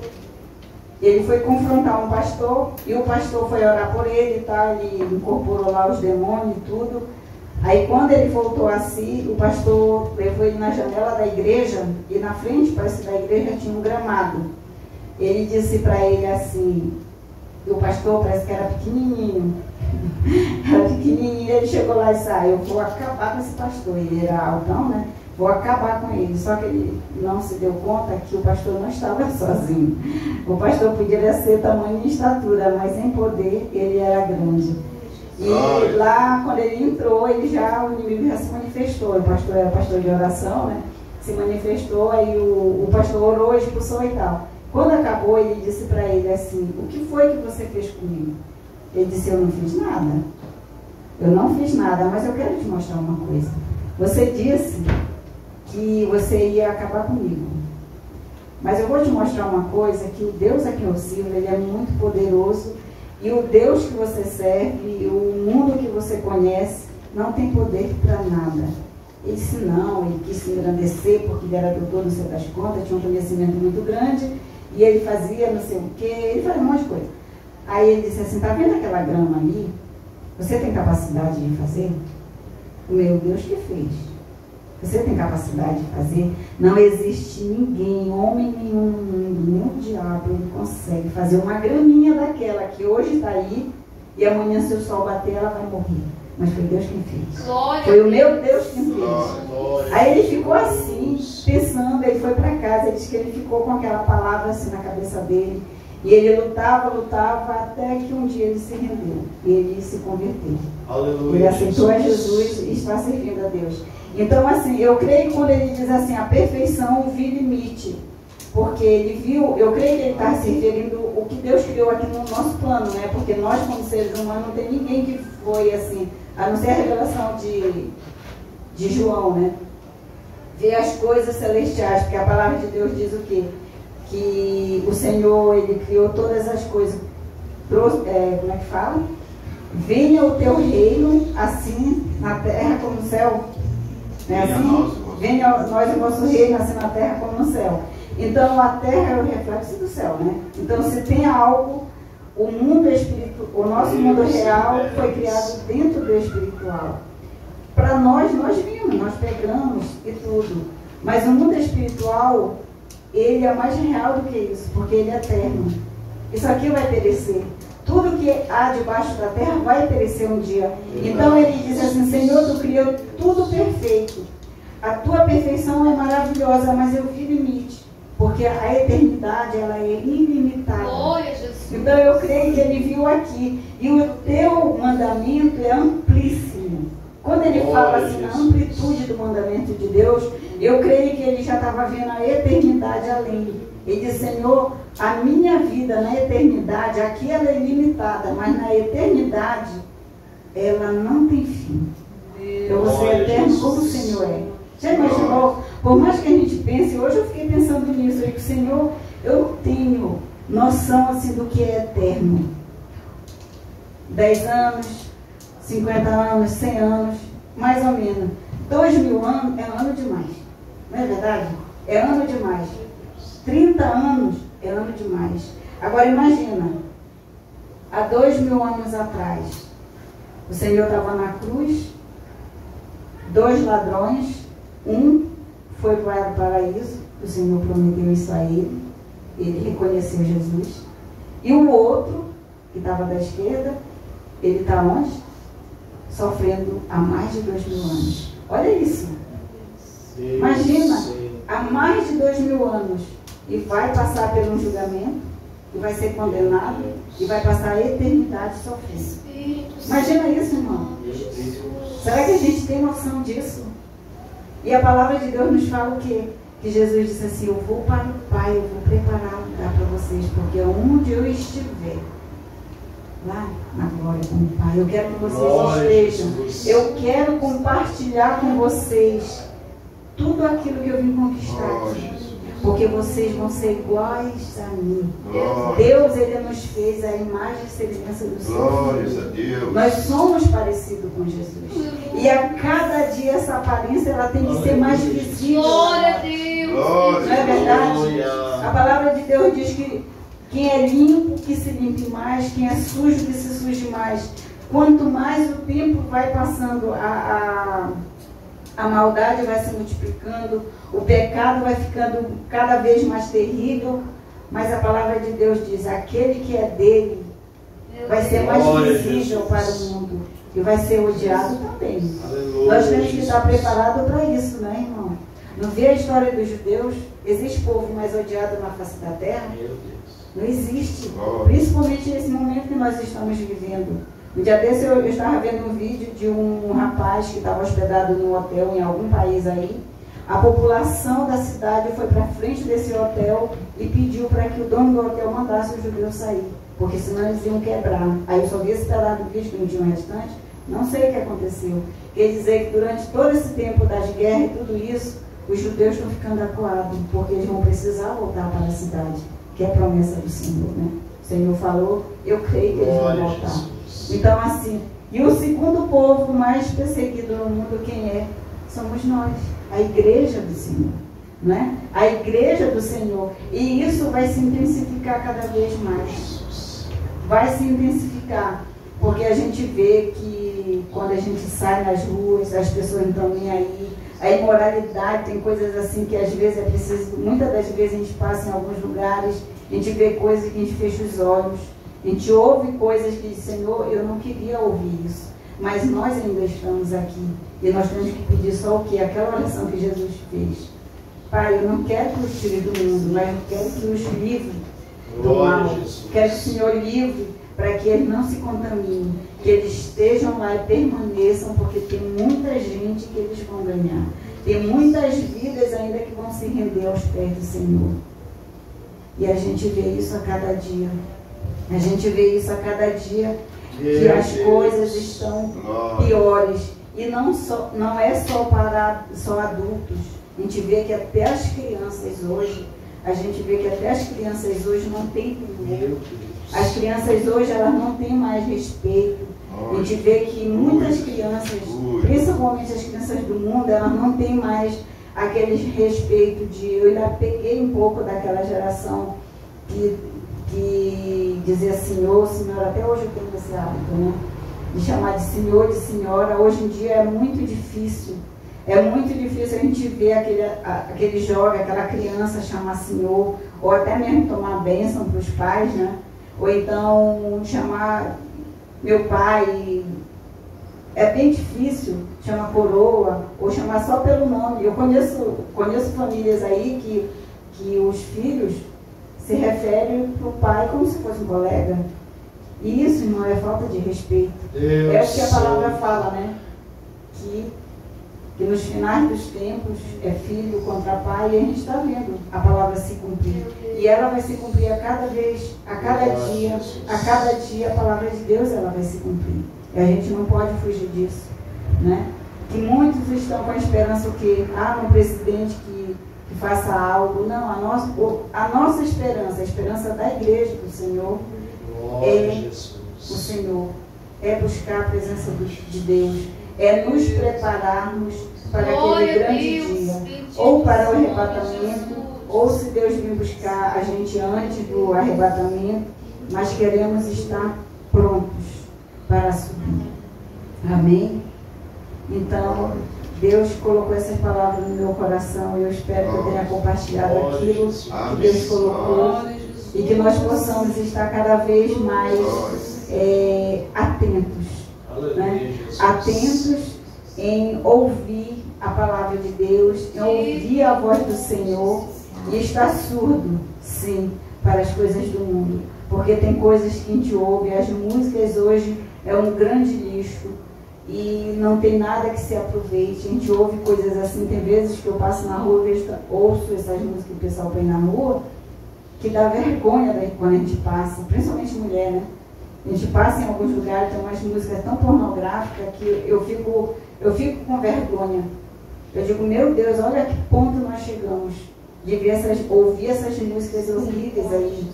Ele foi confrontar um pastor, e o pastor foi orar por ele, tá? Ele incorporou lá os demônios e tudo. Aí quando ele voltou a si, o pastor levou ele na janela da igreja, e na frente, parece que da igreja, tinha um gramado. Ele disse para ele assim, o pastor parece que era pequenininho, ele chegou lá e disse, eu vou acabar com esse pastor. Ele era altão, né? Vou acabar com ele. Só que ele não se deu conta que o pastor não estava sozinho. O pastor podia ser tamanho e estatura, mas em poder ele era grande. E lá, quando ele entrou, o inimigo já se manifestou. O pastor era pastor de oração, né? Se manifestou, aí o pastor orou, expulsou e tal. Quando acabou, ele disse para ele assim, o que foi que você fez comigo? Ele disse, eu não fiz nada. Eu não fiz nada, mas eu quero te mostrar uma coisa. Você disse que você ia acabar comigo. Mas eu vou te mostrar uma coisa, que o Deus a quem eu sirvo, ele é muito poderoso, e o Deus que você serve, o mundo que você conhece, não tem poder para nada. Ele disse não, ele quis se engrandecer, porque ele era doutor, não sei das contas, tinha um conhecimento muito grande, e ele fazia não sei o quê, ele fazia um monte de coisa. Aí ele disse assim, tá vendo aquela grama ali? Você tem capacidade de fazer? O meu Deus que fez. Você tem capacidade de fazer? Não existe ninguém, homem nenhum no mundo, nem o diabo, ele consegue fazer uma graminha daquela que hoje está aí e amanhã se o sol bater ela vai morrer. Mas foi Deus quem fez. Glória Foi o meu Deus quem fez. Aí ele ficou assim, pensando, ele foi para casa, ele disse que ele ficou com aquela palavra assim na cabeça dele. E ele lutava, até que um dia ele se rendeu. E ele se converteu. Aleluia. Ele aceitou a Jesus e está servindo a Deus. Então, assim, eu creio que quando ele diz assim, a perfeição vi limite. Porque ele viu, eu creio que ele está se referindo o que Deus criou aqui no nosso plano, né? Porque nós, como seres humanos, não tem ninguém que foi assim, a não ser a revelação de João, né? Ver as coisas celestiais, porque a palavra de Deus diz o quê? Que o Senhor, ele criou todas as coisas. Como é que fala? Venha o teu reino, assim na terra como no céu. É assim? Venha nós o vosso reino, assim na terra como no céu. Então a terra é o reflexo do céu, né? Então se tem algo, o mundo espiritual, o nosso mundo real foi criado dentro do espiritual. Para nós vimos, nós pegamos e tudo. Mas o mundo espiritual, ele é mais real do que isso, porque ele é eterno. Isso aqui vai perecer. Tudo que há debaixo da terra vai perecer um dia. Então ele diz assim, Senhor, tu criou tudo perfeito. A tua perfeição é maravilhosa, mas eu vi limite. Porque a eternidade, ela é ilimitada. Glória a Jesus. Então eu creio que ele viu aqui. E o teu mandamento é amplíssimo. Quando ele fala assim, na amplitude do mandamento de Deus, eu creio que ele já estava vendo a eternidade além. Ele diz, Senhor, a minha vida na eternidade, aqui ela é ilimitada, mas na eternidade, ela não tem fim. Eu vou ser eterno como o Senhor é. Já imaginou? Por mais que a gente pense, hoje eu fiquei pensando nisso, eu digo, Senhor, eu tenho noção assim do que é eterno. 10 anos, 50 anos, 100 anos, mais ou menos. 2000 anos é ano demais. Não é verdade? É ano demais. 30 anos é ano demais. Agora imagina, há 2000 anos atrás, o Senhor estava na cruz, 2 ladrões, um foi para o paraíso, o Senhor prometeu isso a ele reconheceu Jesus, e o outro, que estava da esquerda, ele está onde? Sofrendo há mais de 2000 anos. Olha isso. Imagina, há mais de 2000 anos, e vai passar por um julgamento, e vai ser condenado, e vai passar a eternidade sofrendo. Imagina isso, irmão. Será que a gente tem noção disso? E a palavra de Deus nos fala o quê? Que Jesus disse assim, eu vou para o Pai, eu vou preparar um lugar para vocês, porque onde eu estiver, lá na glória com o Pai, eu quero que vocês estejam. Eu quero compartilhar com vocês tudo aquilo que eu vim conquistar aqui. Porque vocês vão ser iguais a mim. Deus, ele nos fez a imagem e semelhança do Senhor. Nós somos parecidos com Jesus. E a cada dia essa aparência ela tem que ser mais visível. Glória a Deus. Não é verdade? A palavra de Deus diz que quem é limpo, que se limpe mais, quem é sujo, que se suje mais. Quanto mais o tempo vai passando, a maldade vai se multiplicando, o pecado vai ficando cada vez mais terrível, mas a palavra de Deus diz, aquele que é dele vai ser mais visível para o mundo e vai ser odiado também. Nós temos que estar preparados para isso, né, irmão? Não vê a história dos judeus? Existe povo mais odiado na face da terra? Não existe. Principalmente nesse momento que nós estamos vivendo. No dia desse eu estava vendo um vídeo de um rapaz que estava hospedado num hotel em algum país aí. A população da cidade foi para frente desse hotel e pediu para que o dono do hotel mandasse os judeus sair, porque senão eles iam quebrar. Aí eu só vi esse pedaço do vídeo que não tinha o restante, não sei o que aconteceu. Quer dizer que durante todo esse tempo das guerras e tudo isso, os judeus estão ficando acuados, porque eles vão precisar voltar para a cidade, que é a promessa do Senhor, né? O Senhor falou, eu creio que eles vão voltar. Então assim, e o segundo povo mais perseguido no mundo, quem é? Somos nós, a igreja do Senhor, não é? A igreja do Senhor. E isso vai se intensificar cada vez mais. Vai se intensificar, porque a gente vê que que quando a gente sai nas ruas, as pessoas não estão nem aí. A imoralidade, tem coisas assim que às vezes é preciso, muitas das vezes a gente passa em alguns lugares, a gente vê coisas que a gente fecha os olhos, a gente ouve coisas que diz, Senhor, eu não queria ouvir isso, mas nós ainda estamos aqui e nós temos que pedir só o quê? Aquela oração que Jesus fez. Pai, eu não quero que os tire do mundo, mas eu quero que os livre do mal. Quero que o Senhor livre para que eles não se contaminem, que eles estejam lá e permaneçam, porque tem muita gente que eles vão ganhar. Tem muitas vidas ainda que vão se render aos pés do Senhor. E a gente vê isso a cada dia. A gente vê isso a cada dia, que as coisas estão piores. E não é só para só adultos. A gente vê que até as crianças hoje, não têm temor. As crianças hoje, elas não têm mais respeito. A gente vê que muitas crianças, principalmente as crianças do mundo, elas não têm mais aquele respeito de... Eu ainda peguei um pouco daquela geração que dizia senhor, senhora, até hoje eu tenho esse hábito, né? De chamar de senhor, de senhora. Hoje em dia é muito difícil. É muito difícil a gente ver aquele jovem, aquela criança chamar senhor, ou até mesmo tomar bênção para os pais, né? Ou então chamar meu pai, é bem difícil chamar coroa, ou chamar só pelo nome. Eu conheço famílias aí que os filhos se referem para o pai como se fosse um colega. E isso, irmão, é falta de respeito. É o que a palavra fala, né? Que nos finais dos tempos é filho contra pai, e a gente está vendo a palavra se cumprir. E ela vai se cumprir a cada dia a palavra de Deus ela vai se cumprir. E a gente não pode fugir disso, né? Que muitos estão com a esperança que um presidente que faça algo. Não, a nossa esperança, a esperança da igreja do Senhor é o Senhor, é buscar a presença de Deus, é nos prepararmos para aquele grande dia, ou para o arrebatamento, ou se Deus vir buscar a gente antes do arrebatamento, mas queremos estar prontos para subir. Amém? Então, Deus colocou essas palavras no meu coração e eu espero que eu tenha compartilhado aquilo que Deus colocou e que nós possamos estar cada vez mais atentos, né? Atentos em ouvir a palavra de Deus, em ouvir a voz do Senhor e estar surdo, sim, para as coisas do mundo, porque tem coisas que a gente ouve, as músicas hoje é um grande lixo e não tem nada que se aproveite. A gente ouve coisas assim, tem vezes que eu passo na rua e ouço essas músicas que o pessoal põe na rua, que dá vergonha quando a gente passa, principalmente mulher, né? A gente passa em alguns lugares, tem umas músicas tão pornográficas que eu fico com vergonha. Eu digo, meu Deus, olha a que ponto nós chegamos de ouvir essas músicas horríveis aí.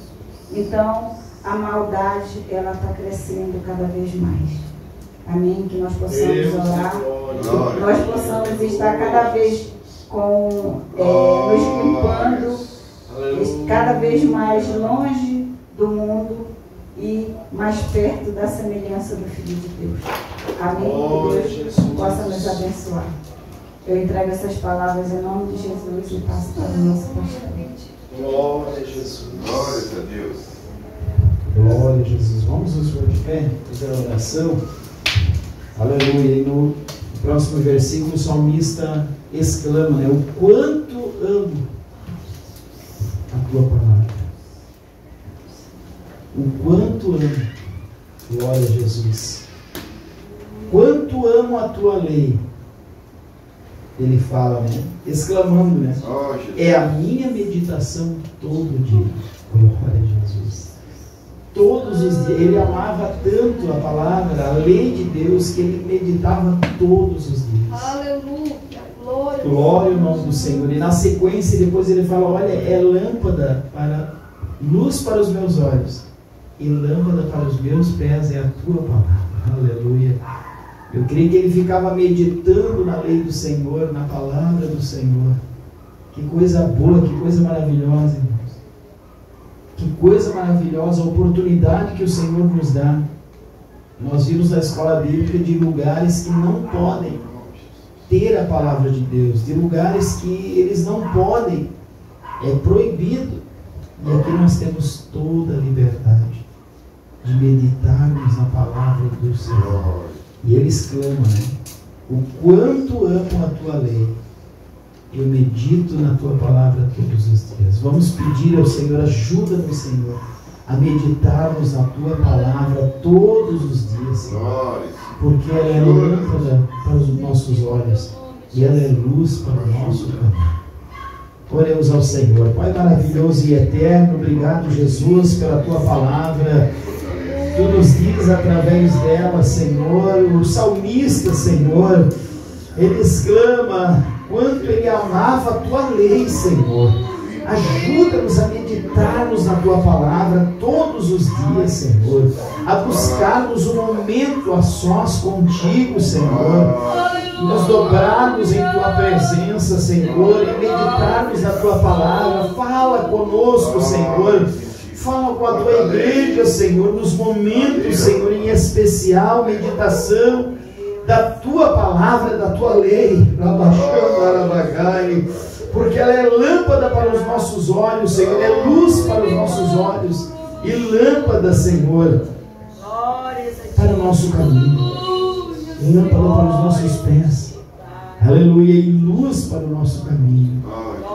Então, a maldade, ela está crescendo cada vez mais. Amém? Que nós possamos orar, que nós possamos estar cada vez nos limpando, cada vez mais longe do mundo e mais perto da semelhança do Filho de Deus. Amém? Que Deus possa nos abençoar. Eu entrego essas palavras em nome de Jesus e passo para o nosso pastor. Glória a Jesus. Glória a Deus. Glória a Jesus. Vamos nos pôr de pé, fazer a oração. Aleluia. E no próximo versículo o salmista exclama, né? O quanto amo a tua palavra. O quanto amo. Glória a Jesus. Quanto amo a tua lei. Ele fala, né? Exclamando, né? É a minha meditação todo dia. Glória a Jesus. Todos os dias. Ele amava tanto a palavra, a lei de Deus, que ele meditava todos os dias. Aleluia. Glória. Glória ao nome do Senhor. E na sequência, depois ele fala, olha, é lâmpada para luz para os meus olhos e lâmpada para os meus pés é a tua palavra. Aleluia. Eu creio que ele ficava meditando na lei do Senhor, na palavra do Senhor. Que coisa boa, que coisa maravilhosa, irmãos. Que coisa maravilhosa, a oportunidade que o Senhor nos dá Nós vimos na escola bíblica de lugares que não podem ter a palavra de Deus, de lugares que eles não podem, é proibido. E aqui nós temos toda a liberdade de meditarmos na palavra do Senhor. E eles clamam, né? O quanto amo a tua lei, eu medito na tua palavra todos os dias. Vamos pedir ao Senhor, ajuda-nos, Senhor, a meditarmos na tua palavra todos os dias, Senhor, porque ela é lâmpada para os nossos olhos e ela é luz para o nosso caminho. Oremos ao Senhor. Pai maravilhoso e eterno, obrigado, Jesus, pela tua palavra. Tu nos diz através dela, Senhor, o salmista, Senhor, ele exclama quanto ele amava a tua lei, Senhor. Ajuda-nos a meditarmos na tua palavra todos os dias, Senhor, a buscarmos um momento a sós contigo, Senhor, nos dobrarmos em tua presença, Senhor, e meditarmos na tua palavra. Fala conosco, Senhor. Fala com a tua igreja, Senhor, nos momentos, Senhor, em especial, meditação da tua palavra, da tua lei, porque ela é lâmpada para os nossos olhos, Senhor, é luz para os nossos olhos e lâmpada, Senhor, para o nosso caminho, lâmpada para os nossos pés, aleluia, e luz para o nosso caminho.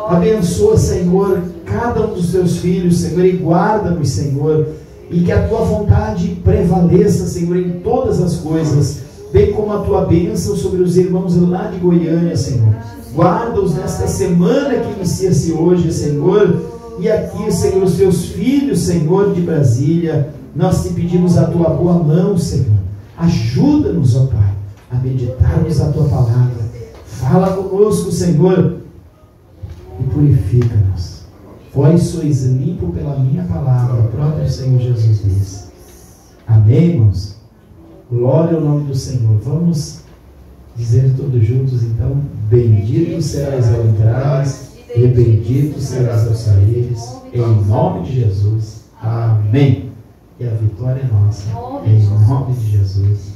Abençoa, Senhor, cada um dos teus filhos, Senhor, e guarda-nos, Senhor, e que a tua vontade prevaleça, Senhor, em todas as coisas, bem como a tua bênção sobre os irmãos lá de Goiânia, Senhor. Guarda-os nesta semana que inicia-se hoje, Senhor, e aqui, Senhor, os teus filhos, Senhor, de Brasília, nós te pedimos a tua boa mão, Senhor. Ajuda-nos, ó Pai, a meditarmos a tua palavra. Fala conosco, Senhor, e purifica-nos. Vós sois limpo pela minha palavra, o próprio Senhor Jesus diz. Amém, irmãos? Glória ao nome do Senhor. Vamos dizer todos juntos, então: bendito serás ao entrares e bendito serás ao saíres, em nome de Jesus. Amém. E a vitória é nossa, em nome de Jesus.